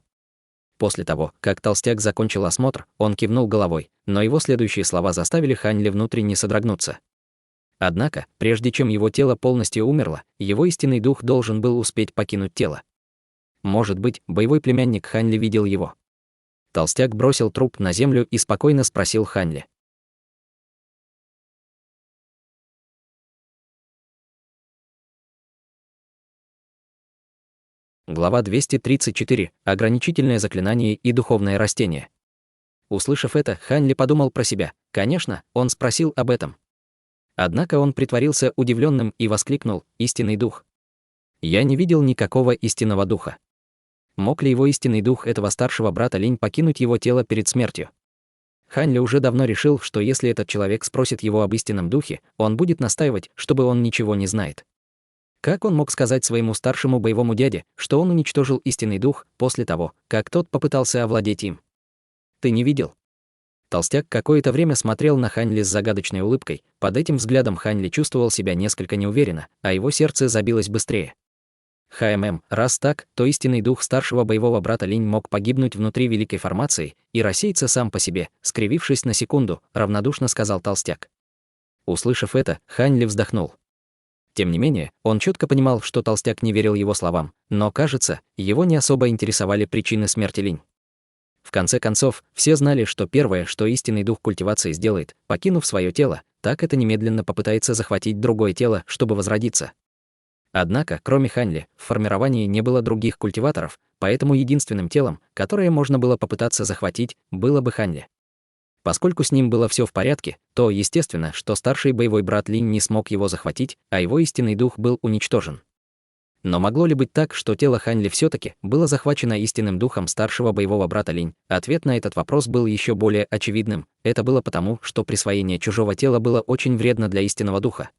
После того, как толстяк закончил осмотр, он кивнул головой, но его следующие слова заставили Хань Ли внутренне содрогнуться. Однако, прежде чем его тело полностью умерло, его истинный дух должен был успеть покинуть тело. Может быть, боевой племянник Хань Ли видел его. Толстяк бросил труп на землю и спокойно спросил Хань Ли. Глава 234. Ограничительное заклинание и духовное растение. Услышав это, Хань Ли подумал про себя. Конечно, он спросил об этом. Однако он притворился удивленным и воскликнул: «Истинный дух». Я не видел никакого истинного духа. Мог ли его истинный дух этого старшего брата Линь покинуть его тело перед смертью? Хань Ли уже давно решил, что если этот человек спросит его об истинном духе, он будет настаивать, чтобы он ничего не знает. Как он мог сказать своему старшему боевому дяде, что он уничтожил истинный дух после того, как тот попытался овладеть им? Ты не видел? Толстяк какое-то время смотрел на Хань Ли с загадочной улыбкой. Под этим взглядом Хань Ли чувствовал себя несколько неуверенно, а его сердце забилось быстрее. Раз так, то истинный дух старшего боевого брата Линь мог погибнуть внутри великой формации и рассеяться сам по себе, скривившись на секунду, равнодушно сказал толстяк. Услышав это, Хань Ли вздохнул. Тем не менее, он четко понимал, что толстяк не верил его словам, но, кажется, его не особо интересовали причины смерти Линь. В конце концов, все знали, что первое, что истинный дух культивации сделает, покинув свое тело, так это немедленно попытается захватить другое тело, чтобы возродиться. Однако, кроме Хань Ли, в формировании не было других культиваторов, поэтому единственным телом, которое можно было попытаться захватить, было бы Хань Ли. Поскольку с ним было все в порядке, то естественно, что старший боевой брат Линь не смог его захватить, а его истинный дух был уничтожен. Но могло ли быть так, что тело Хань Ли все-таки было захвачено истинным духом старшего боевого брата Линь? Ответ на этот вопрос был еще более очевидным. Это было потому, что присвоение чужого тела было очень вредно для истинного духа.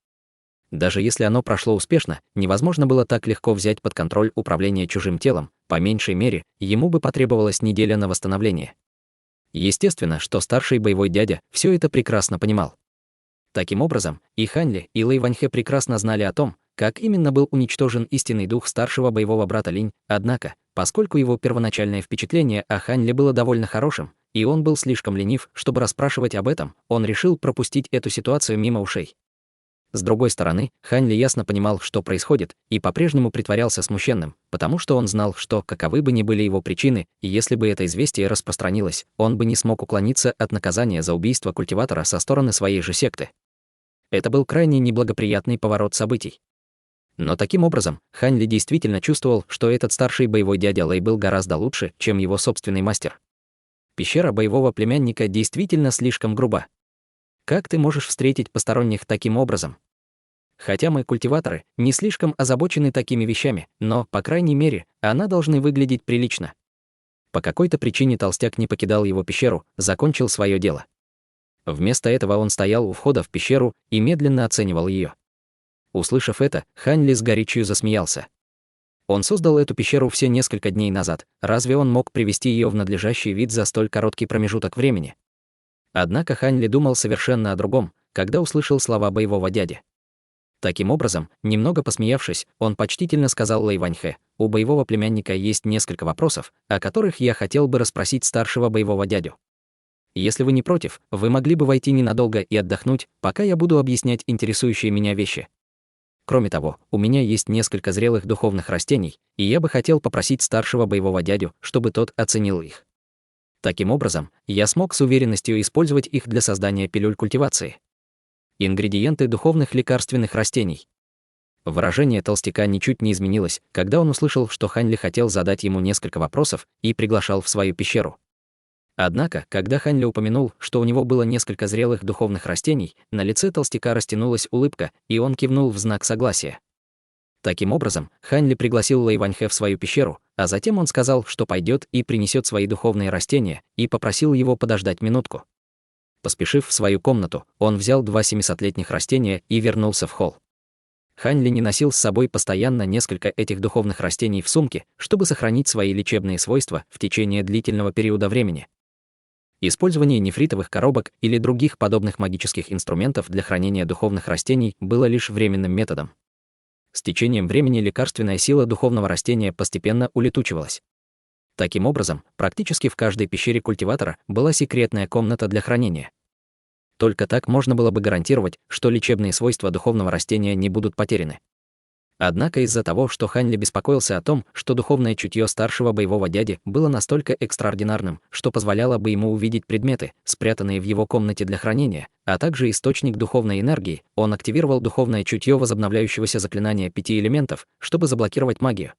Даже если оно прошло успешно, невозможно было так легко взять под контроль управление чужим телом, по меньшей мере, ему бы потребовалась неделя на восстановление. Естественно, что старший боевой дядя все это прекрасно понимал. Таким образом, и Хань Ли, и Лэй Ваньхэ прекрасно знали о том, как именно был уничтожен истинный дух старшего боевого брата Линь, однако, поскольку его первоначальное впечатление о Хань Ли было довольно хорошим, и он был слишком ленив, чтобы расспрашивать об этом, он решил пропустить эту ситуацию мимо ушей. С другой стороны, Хань Ли ясно понимал, что происходит, и по-прежнему притворялся смущенным, потому что он знал, что, каковы бы ни были его причины, и если бы это известие распространилось, он бы не смог уклониться от наказания за убийство культиватора со стороны своей же секты. Это был крайне неблагоприятный поворот событий. Но таким образом, Хань Ли действительно чувствовал, что этот старший боевой дядя Лэй был гораздо лучше, чем его собственный мастер. Пещера боевого племянника действительно слишком груба. Как ты можешь встретить посторонних таким образом? Хотя мы, культиваторы, не слишком озабочены такими вещами, но, по крайней мере, она должны выглядеть прилично. По какой-то причине толстяк не покидал его пещеру, закончил свое дело. Вместо этого он стоял у входа в пещеру и медленно оценивал ее. Услышав это, Хань Ли с горечью засмеялся. Он создал эту пещеру все несколько дней назад, разве он мог привести ее в надлежащий вид за столь короткий промежуток времени? Однако Хань Ли думал совершенно о другом, когда услышал слова боевого дяди. Таким образом, немного посмеявшись, он почтительно сказал Лэй Ваньхэ: «У боевого племянника есть несколько вопросов, о которых я хотел бы расспросить старшего боевого дядю. Если вы не против, вы могли бы войти ненадолго и отдохнуть, пока я буду объяснять интересующие меня вещи. Кроме того, у меня есть несколько зрелых духовных растений, и я бы хотел попросить старшего боевого дядю, чтобы тот оценил их. Таким образом, я смог с уверенностью использовать их для создания пилюль культивации. Ингредиенты духовных лекарственных растений». Выражение толстяка ничуть не изменилось, когда он услышал, что Хань Ли хотел задать ему несколько вопросов и приглашал в свою пещеру. Однако, когда Хань Ли упомянул, что у него было несколько зрелых духовных растений, на лице толстяка растянулась улыбка, и он кивнул в знак согласия. Таким образом, Хань Ли пригласил Лэй Ваньхэ в свою пещеру, а затем он сказал, что пойдет и принесет свои духовные растения, и попросил его подождать минутку. Поспешив в свою комнату, он взял 2 700-летних растения и вернулся в холл. Хань Ли не носил с собой постоянно несколько этих духовных растений в сумке, чтобы сохранить свои лечебные свойства в течение длительного периода времени. Использование нефритовых коробок или других подобных магических инструментов для хранения духовных растений было лишь временным методом. С течением времени лекарственная сила духовного растения постепенно улетучивалась. Таким образом, практически в каждой пещере культиватора была секретная комната для хранения. Только так можно было бы гарантировать, что лечебные свойства духовного растения не будут потеряны. Однако из-за того, что Хань Ли беспокоился о том, что духовное чутье старшего боевого дяди было настолько экстраординарным, что позволяло бы ему увидеть предметы, спрятанные в его комнате для хранения, а также источник духовной энергии, он активировал духовное чутье возобновляющегося заклинания 5 элементов, чтобы заблокировать магию.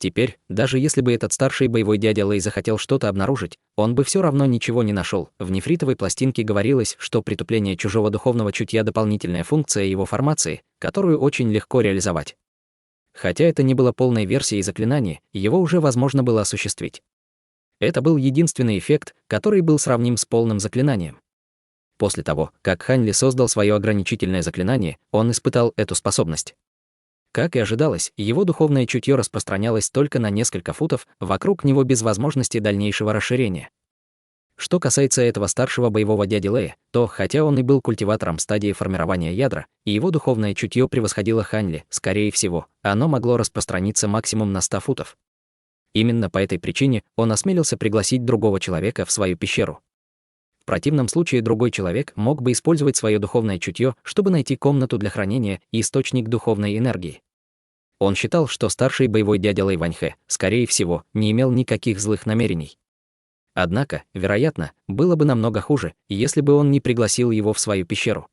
Теперь, даже если бы этот старший боевой дядя Лэй захотел что-то обнаружить, он бы все равно ничего не нашел. В нефритовой пластинке говорилось, что притупление чужого духовного чутья — дополнительная функция его формации, которую очень легко реализовать. Хотя это не было полной версией заклинания, его уже возможно было осуществить. Это был единственный эффект, который был сравним с полным заклинанием. После того, как Хань Ли создал свое ограничительное заклинание, он испытал эту способность. Как и ожидалось, его духовное чутье распространялось только на несколько футов вокруг него без возможности дальнейшего расширения. Что касается этого старшего боевого дяди Лэя, то, хотя он и был культиватором стадии формирования ядра, и его духовное чутье превосходило Хань Ли, скорее всего, оно могло распространиться максимум на 100 футов. Именно по этой причине он осмелился пригласить другого человека в свою пещеру. В противном случае другой человек мог бы использовать свое духовное чутье, чтобы найти комнату для хранения и источник духовной энергии. Он считал, что старший боевой дядя Лэй Ваньхэ, скорее всего, не имел никаких злых намерений. Однако, вероятно, было бы намного хуже, если бы он не пригласил его в свою пещеру.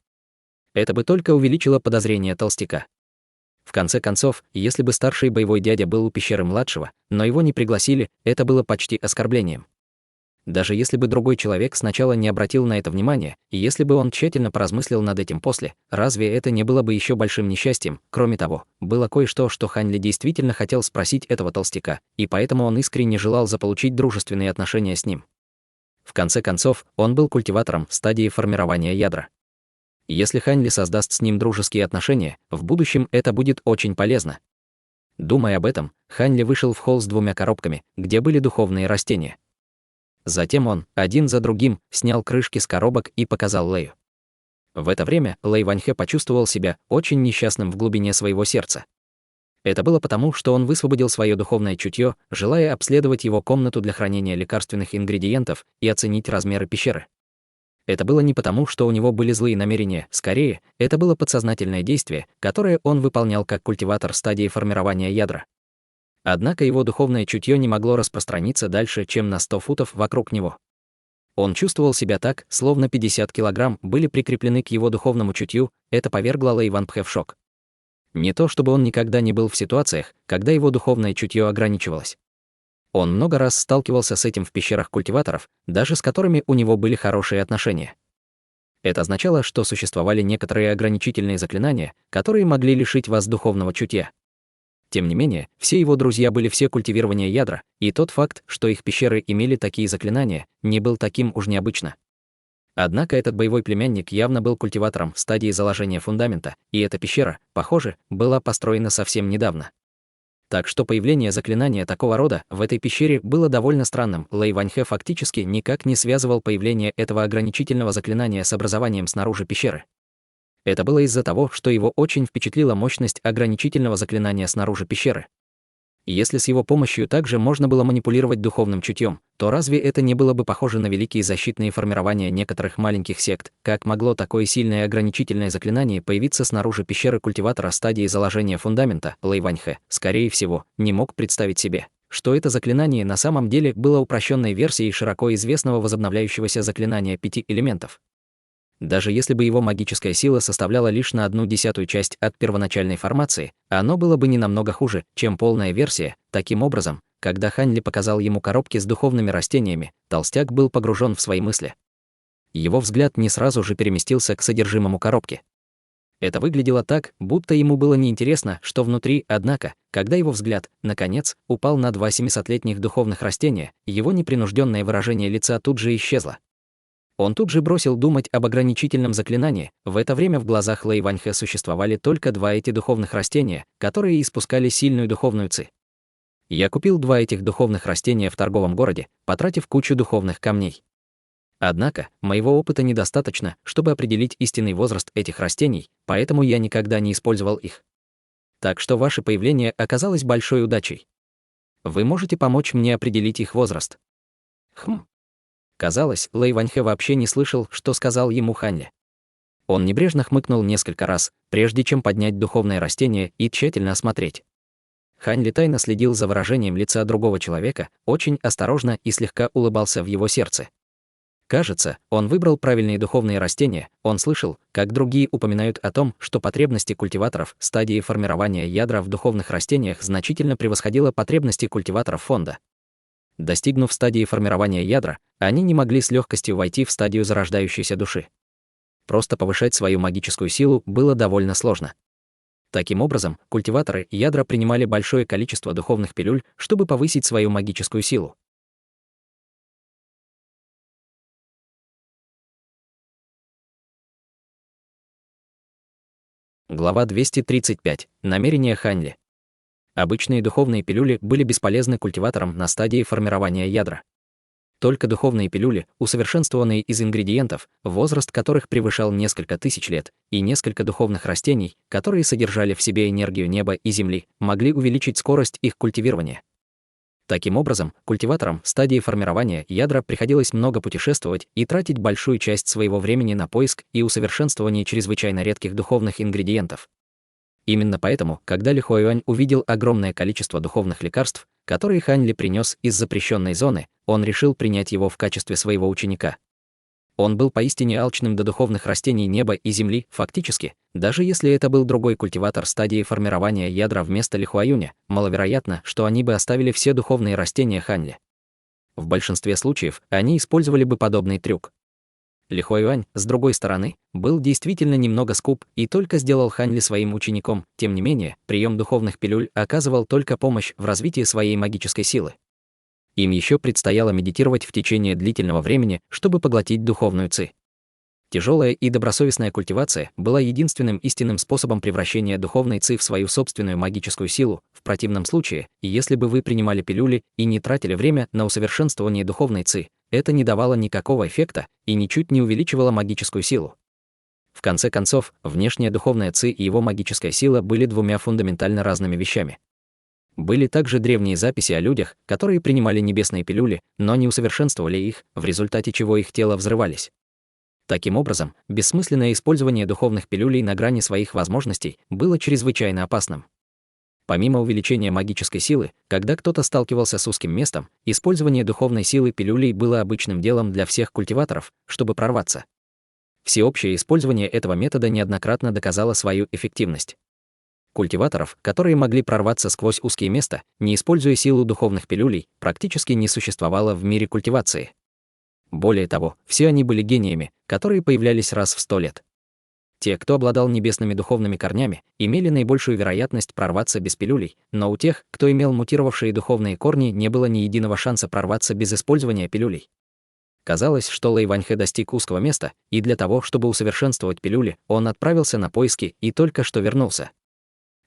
Это бы только увеличило подозрения толстяка. В конце концов, если бы старший боевой дядя был у пещеры младшего, но его не пригласили, это было почти оскорблением. Даже если бы другой человек сначала не обратил на это внимания, и если бы он тщательно поразмыслил над этим после, разве это не было бы еще большим несчастьем? Кроме того, было кое-что, что Хань Ли действительно хотел спросить этого толстяка, и поэтому он искренне желал заполучить дружественные отношения с ним. В конце концов, он был культиватором в стадии формирования ядра. Если Хань Ли создаст с ним дружеские отношения, в будущем это будет очень полезно. Думая об этом, Хань Ли вышел в холл с 2 коробками, где были духовные растения. Затем он, один за другим, снял крышки с коробок и показал Лэю. В это время Лэй Ваньхэ почувствовал себя очень несчастным в глубине своего сердца. Это было потому, что он высвободил свое духовное чутье, желая обследовать его комнату для хранения лекарственных ингредиентов и оценить размеры пещеры. Это было не потому, что у него были злые намерения, скорее, это было подсознательное действие, которое он выполнял как культиватор стадии формирования ядра. Однако его духовное чутье не могло распространиться дальше, чем на 100 футов вокруг него. Он чувствовал себя так, словно 50 килограмм были прикреплены к его духовному чутью, это повергло Лэй Ваньхэ в шок. Не то чтобы он никогда не был в ситуациях, когда его духовное чутье ограничивалось. Он много раз сталкивался с этим в пещерах культиваторов, даже с которыми у него были хорошие отношения. Это означало, что существовали некоторые ограничительные заклинания, которые могли лишить вас духовного чутья. Тем не менее, все его друзья были все культивирования ядра, и тот факт, что их пещеры имели такие заклинания, не был таким уж необычно. Однако этот боевой племянник явно был культиватором в стадии заложения фундамента, и эта пещера, похоже, была построена совсем недавно. Так что появление заклинания такого рода в этой пещере было довольно странным. Лэй Ваньхэ фактически никак не связывал появление этого ограничительного заклинания с образованием снаружи пещеры. Это было из-за того, что его очень впечатлила мощность ограничительного заклинания снаружи пещеры. Если с его помощью также можно было манипулировать духовным чутьем, то разве это не было бы похоже на великие защитные формирования некоторых маленьких сект? Как могло такое сильное ограничительное заклинание появиться снаружи пещеры культиватора стадии заложения фундамента? Лэй Ваньхэ, скорее всего, не мог представить себе, что это заклинание на самом деле было упрощенной версией широко известного возобновляющегося заклинания 5 элементов. Даже если бы его магическая сила составляла лишь на 1/10 часть от первоначальной формации, оно было бы не намного хуже, чем полная версия. Таким образом, когда Хань Ли показал ему коробки с духовными растениями, толстяк был погружен в свои мысли. Его взгляд не сразу же переместился к содержимому коробки. Это выглядело так, будто ему было неинтересно, что внутри, однако, когда его взгляд, наконец, упал на 2 700-летних духовных растения, его непринужденное выражение лица тут же исчезло. Он тут же бросил думать об ограничительном заклинании. В это время в глазах Лэй Ваньхэ существовали только 2 эти духовных растения, которые испускали сильную духовную ци. Я купил 2 этих духовных растения в торговом городе, потратив кучу духовных камней. Однако, моего опыта недостаточно, чтобы определить истинный возраст этих растений, поэтому я никогда не использовал их. Так что ваше появление оказалось большой удачей. Вы можете помочь мне определить их возраст? Казалось, Лэй Ваньхэ вообще не слышал, что сказал ему Хань Ли. Он небрежно хмыкнул несколько раз, прежде чем поднять духовное растение и тщательно осмотреть. Хань Ли тайно следил за выражением лица другого человека, очень осторожно и слегка улыбался в его сердце. Кажется, он выбрал правильные духовные растения. Он слышал, как другие упоминают о том, что потребности культиваторов стадии формирования ядра в духовных растениях значительно превосходило потребности культиваторов фонда. Достигнув стадии формирования ядра, они не могли с легкостью войти в стадию зарождающейся души. Просто повышать свою магическую силу было довольно сложно. Таким образом, культиваторы ядра принимали большое количество духовных пилюль, чтобы повысить свою магическую силу. Глава 235. Намерения Хань Ли. Обычные духовные пилюли были бесполезны культиваторам на стадии формирования ядра. Только духовные пилюли, усовершенствованные из ингредиентов, возраст которых превышал несколько тысяч лет, и несколько духовных растений, которые содержали в себе энергию неба и земли, могли увеличить скорость их культивирования. Таким образом, культиваторам стадии формирования ядра приходилось много путешествовать и тратить большую часть своего времени на поиск и усовершенствование чрезвычайно редких духовных ингредиентов. Именно поэтому, когда Ли Хуаюань увидел огромное количество духовных лекарств, которые Хань Ли принес из запрещенной зоны, он решил принять его в качестве своего ученика. Он был поистине алчным до духовных растений неба и земли, фактически, даже если это был другой культиватор стадии формирования ядра вместо Ли Хуаюня, маловероятно, что они бы оставили все духовные растения Хань Ли. В большинстве случаев они использовали бы подобный трюк. Ли Хуаюань, с другой стороны, был действительно немного скуп и только сделал Хань Ли своим учеником. Тем не менее, прием духовных пилюль оказывал только помощь в развитии своей магической силы. Им еще предстояло медитировать в течение длительного времени, чтобы поглотить духовную ци. Тяжелая и добросовестная культивация была единственным истинным способом превращения духовной ци в свою собственную магическую силу. В противном случае, если бы вы принимали пилюли и не тратили время на усовершенствование духовной ци, это не давало никакого эффекта и ничуть не увеличивало магическую силу. В конце концов, внешняя духовная ци и его магическая сила были 2 фундаментально разными вещами. Были также древние записи о людях, которые принимали небесные пилюли, но не усовершенствовали их, в результате чего их тела взрывались. Таким образом, бессмысленное использование духовных пилюлей на грани своих возможностей было чрезвычайно опасным. Помимо увеличения магической силы, когда кто-то сталкивался с узким местом, использование духовной силы пилюлей было обычным делом для всех культиваторов, чтобы прорваться. Всеобщее использование этого метода неоднократно доказало свою эффективность. Культиваторов, которые могли прорваться сквозь узкие места, не используя силу духовных пилюлей, практически не существовало в мире культивации. Более того, все они были гениями, которые появлялись раз в 100 лет. Те, кто обладал небесными духовными корнями, имели наибольшую вероятность прорваться без пилюлей, но у тех, кто имел мутировавшие духовные корни, не было ни единого шанса прорваться без использования пилюлей. Казалось, что Лэй Ваньхэ достиг узкого места, и для того, чтобы усовершенствовать пилюли, он отправился на поиски и только что вернулся.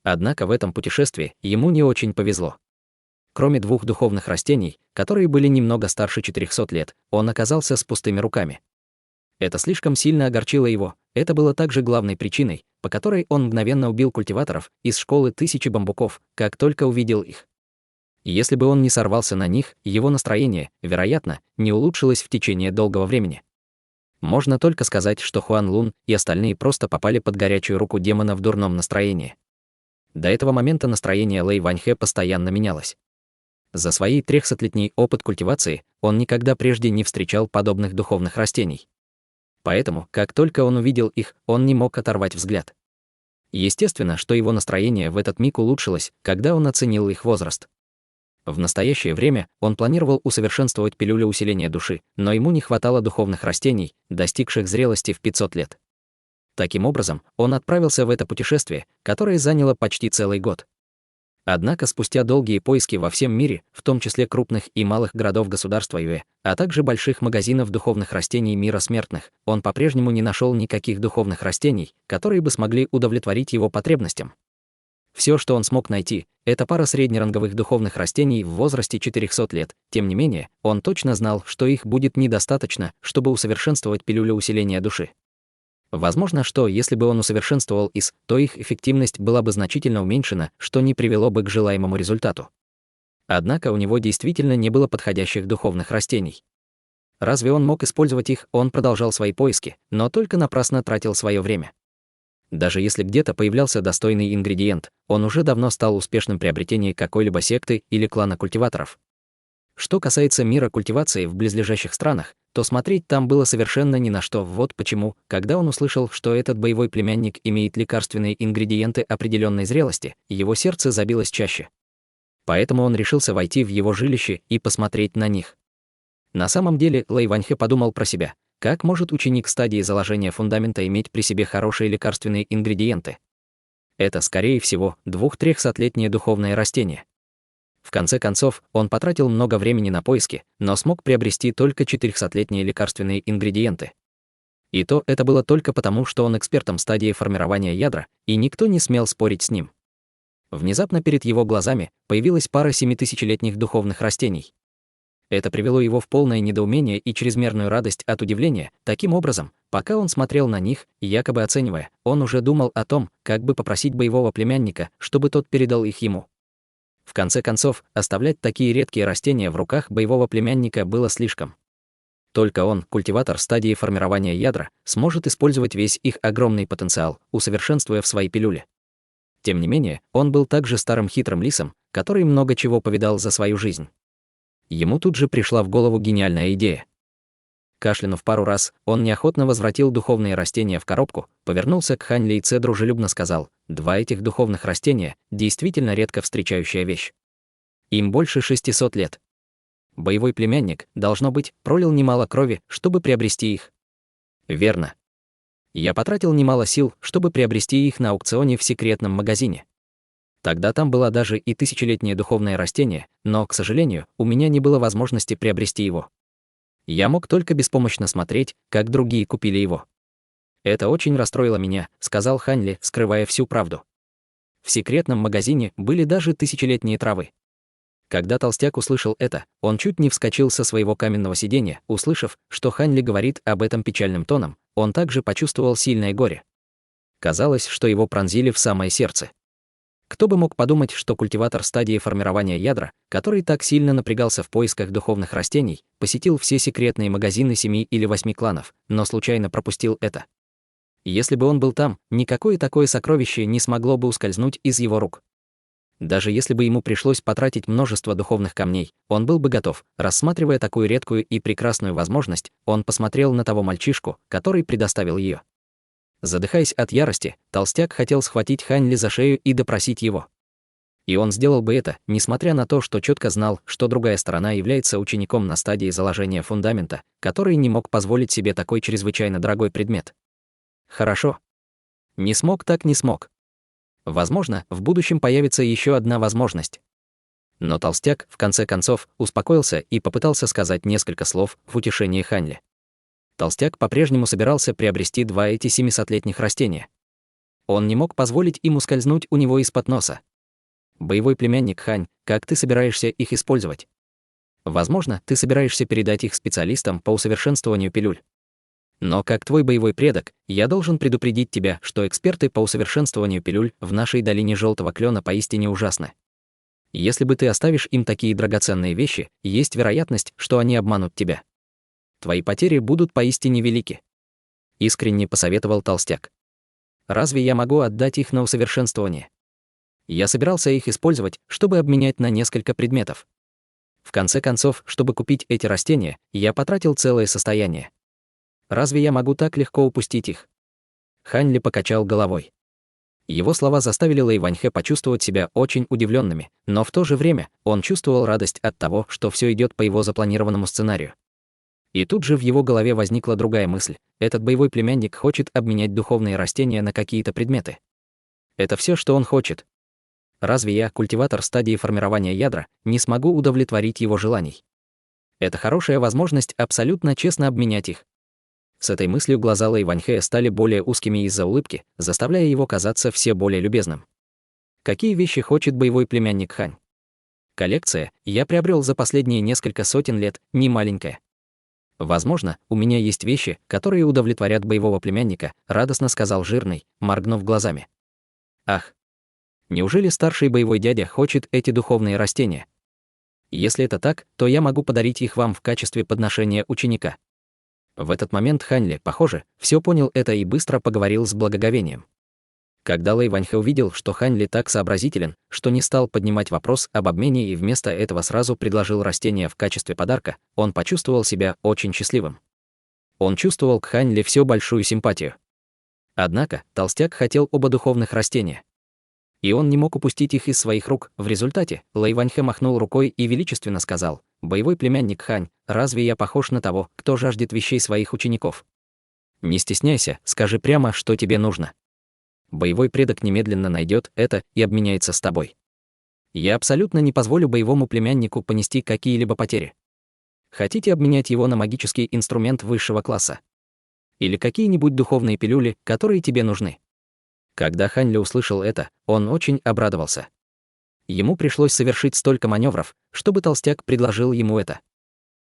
Однако в этом путешествии ему не очень повезло. Кроме 2 духовных растений, которые были немного старше 400 лет, он оказался с пустыми руками. Это слишком сильно огорчило его, это было также главной причиной, по которой он мгновенно убил культиваторов из школы 1000 бамбуков, как только увидел их. Если бы он не сорвался на них, его настроение, вероятно, не улучшилось в течение долгого времени. Можно только сказать, что Хуан Лун и остальные просто попали под горячую руку демона в дурном настроении. До этого момента настроение Лэй Ваньхэ постоянно менялось. За свои 300-летний опыт культивации он никогда прежде не встречал подобных духовных растений. Поэтому, как только он увидел их, он не мог оторвать взгляд. Естественно, что его настроение в этот миг улучшилось, когда он оценил их возраст. В настоящее время он планировал усовершенствовать пилюлю усиления души, но ему не хватало духовных растений, достигших зрелости в 500 лет. Таким образом, он отправился в это путешествие, которое заняло почти целый год. Однако спустя долгие поиски во всем мире, в том числе крупных и малых городов государства Юэ, а также больших магазинов духовных растений мира смертных, он по-прежнему не нашел никаких духовных растений, которые бы смогли удовлетворить его потребностям. Все, что он смог найти, это пара среднеранговых духовных растений в возрасте 400 лет. Тем не менее, он точно знал, что их будет недостаточно, чтобы усовершенствовать пилюлю усиления души. Возможно, что если бы он усовершенствовал их, то их эффективность была бы значительно уменьшена, что не привело бы к желаемому результату. Однако у него действительно не было подходящих духовных растений. Разве он мог использовать их? Он продолжал свои поиски, но только напрасно тратил свое время. Даже если где-то появлялся достойный ингредиент, он уже давно стал успешным в приобретении какой-либо секты или клана культиваторов. Что касается мира культивации в близлежащих странах, то смотреть там было совершенно ни на что. Вот почему, когда он услышал, что этот боевой племянник имеет лекарственные ингредиенты определенной зрелости, его сердце забилось чаще. Поэтому он решился войти в его жилище и посмотреть на них. На самом деле, Лэй Ваньхэ подумал про себя, как может ученик стадии заложения фундамента иметь при себе хорошие лекарственные ингредиенты? Это, скорее всего, 200-300-летнее духовное растение. В конце концов, он потратил много времени на поиски, но смог приобрести только 400-летние лекарственные ингредиенты. И то это было только потому, что он экспертом стадии формирования ядра, и никто не смел спорить с ним. Внезапно перед его глазами появилась пара 7000-летних духовных растений. Это привело его в полное недоумение и чрезмерную радость от удивления. Таким образом, пока он смотрел на них, якобы оценивая, он уже думал о том, как бы попросить боевого племянника, чтобы тот передал их ему. В конце концов, оставлять такие редкие растения в руках боевого племянника было слишком. Только он, культиватор стадии формирования ядра, сможет использовать весь их огромный потенциал, усовершенствуя в своей пилюле. Тем не менее, он был также старым хитрым лисом, который много чего повидал за свою жизнь. Ему тут же пришла в голову гениальная идея. Кашлянув пару раз, он неохотно возвратил духовные растения в коробку, повернулся к Хань Ли и Це дружелюбно сказал: «Два этих духовных растения – действительно редко встречающая вещь. Им больше 600 лет. Боевой племянник, должно быть, пролил немало крови, чтобы приобрести их». Верно. Я потратил немало сил, чтобы приобрести их на аукционе в секретном магазине. Тогда там было даже и 1000-летнее духовное растение, но, к сожалению, у меня не было возможности приобрести его. Я мог только беспомощно смотреть, как другие купили его. «Это очень расстроило меня», — сказал Хань Ли, скрывая всю правду. В секретном магазине были даже 1000-летние травы. Когда толстяк услышал это, он чуть не вскочил со своего каменного сиденья. Услышав, что Хань Ли говорит об этом печальным тоном, он также почувствовал сильное горе. Казалось, что его пронзили в самое сердце. Кто бы мог подумать, что культиватор стадии формирования ядра, который так сильно напрягался в поисках духовных растений, посетил все секретные магазины 7 или 8 кланов, но случайно пропустил это. Если бы он был там, никакое такое сокровище не смогло бы ускользнуть из его рук. Даже если бы ему пришлось потратить множество духовных камней, он был бы готов. Рассматривая такую редкую и прекрасную возможность, он посмотрел на того мальчишку, который предоставил ее. Задыхаясь от ярости, толстяк хотел схватить Хань Ли за шею и допросить его. И он сделал бы это, несмотря на то, что четко знал, что другая сторона является учеником на стадии заложения фундамента, который не мог позволить себе такой чрезвычайно дорогой предмет. Хорошо. Не смог так не смог. Возможно, в будущем появится еще одна возможность. Но толстяк, в конце концов, успокоился и попытался сказать несколько слов в утешение Ханьли. Толстяк по-прежнему собирался приобрести 2 эти 700-летних растения. Он не мог позволить им ускользнуть у него из-под носа. Боевой племянник Хань, как ты собираешься их использовать? Возможно, ты собираешься передать их специалистам по усовершенствованию пилюль. Но как твой боевой предок, я должен предупредить тебя, что эксперты по усовершенствованию пилюль в нашей долине Желтого Клена поистине ужасны. Если бы ты оставишь им такие драгоценные вещи, есть вероятность, что они обманут тебя. Твои потери будут поистине велики. Искренне посоветовал толстяк. Разве я могу отдать их на усовершенствование? Я собирался их использовать, чтобы обменять на несколько предметов. В конце концов, чтобы купить эти растения, я потратил целое состояние. Разве я могу так легко упустить их? Ханьли покачал головой. Его слова заставили Лэй Ваньхэ почувствовать себя очень удивленными, но в то же время он чувствовал радость от того, что все идет по его запланированному сценарию. И тут же в его голове возникла другая мысль. Этот боевой племянник хочет обменять духовные растения на какие-то предметы. Это все, что он хочет. Разве я, культиватор стадии формирования ядра, не смогу удовлетворить его желаний? Это хорошая возможность абсолютно честно обменять их. С этой мыслью глаза Лэй Ваньхэ стали более узкими из-за улыбки, заставляя его казаться все более любезным. Какие вещи хочет боевой племянник Хань? Коллекция, я приобрел за последние несколько сотен лет, не маленькая. Возможно, у меня есть вещи, которые удовлетворят боевого племянника, радостно сказал Жирный, моргнув глазами. Ах! Неужели старший боевой дядя хочет эти духовные растения? Если это так, то я могу подарить их вам в качестве подношения ученика. В этот момент Ханьли, похоже, все понял это и быстро поговорил с благоговением. Когда Лэй Ваньхэ увидел, что Ханьли так сообразителен, что не стал поднимать вопрос об обмене и вместо этого сразу предложил растения в качестве подарка, он почувствовал себя очень счастливым. Он чувствовал к Ханьли всю большую симпатию. Однако толстяк хотел оба духовных растения. И он не мог упустить их из своих рук. В результате Лэй Ваньхэ махнул рукой и величественно сказал: «Боевой племянник Хань, разве я похож на того, кто жаждет вещей своих учеников? Не стесняйся, скажи прямо, что тебе нужно. Боевой предок немедленно найдет это и обменяется с тобой. Я абсолютно не позволю боевому племяннику понести какие-либо потери. Хотите обменять его на магический инструмент высшего класса? Или какие-нибудь духовные пилюли, которые тебе нужны?» Когда Ханьли услышал это, он очень обрадовался. Ему пришлось совершить столько маневров, чтобы толстяк предложил ему это.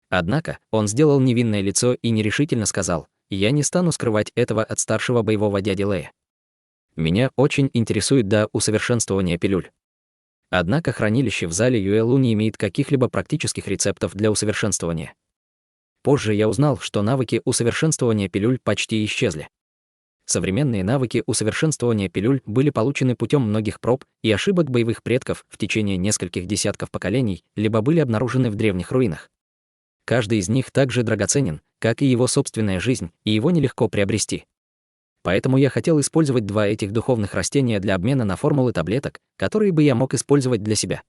Однако он сделал невинное лицо и нерешительно сказал: «Я не стану скрывать этого от старшего боевого дяди Лэя. Меня очень интересует до усовершенствования пилюль. Однако хранилище в зале Юэлу не имеет каких-либо практических рецептов для усовершенствования. Позже я узнал, что навыки усовершенствования пилюль почти исчезли. Современные навыки усовершенствования пилюль были получены путем многих проб и ошибок боевых предков в течение нескольких десятков поколений, либо были обнаружены в древних руинах. Каждый из них так же драгоценен, как и его собственная жизнь, и его нелегко приобрести. Поэтому я хотел использовать 2 этих духовных растения для обмена на формулы таблеток, которые бы я мог использовать для себя.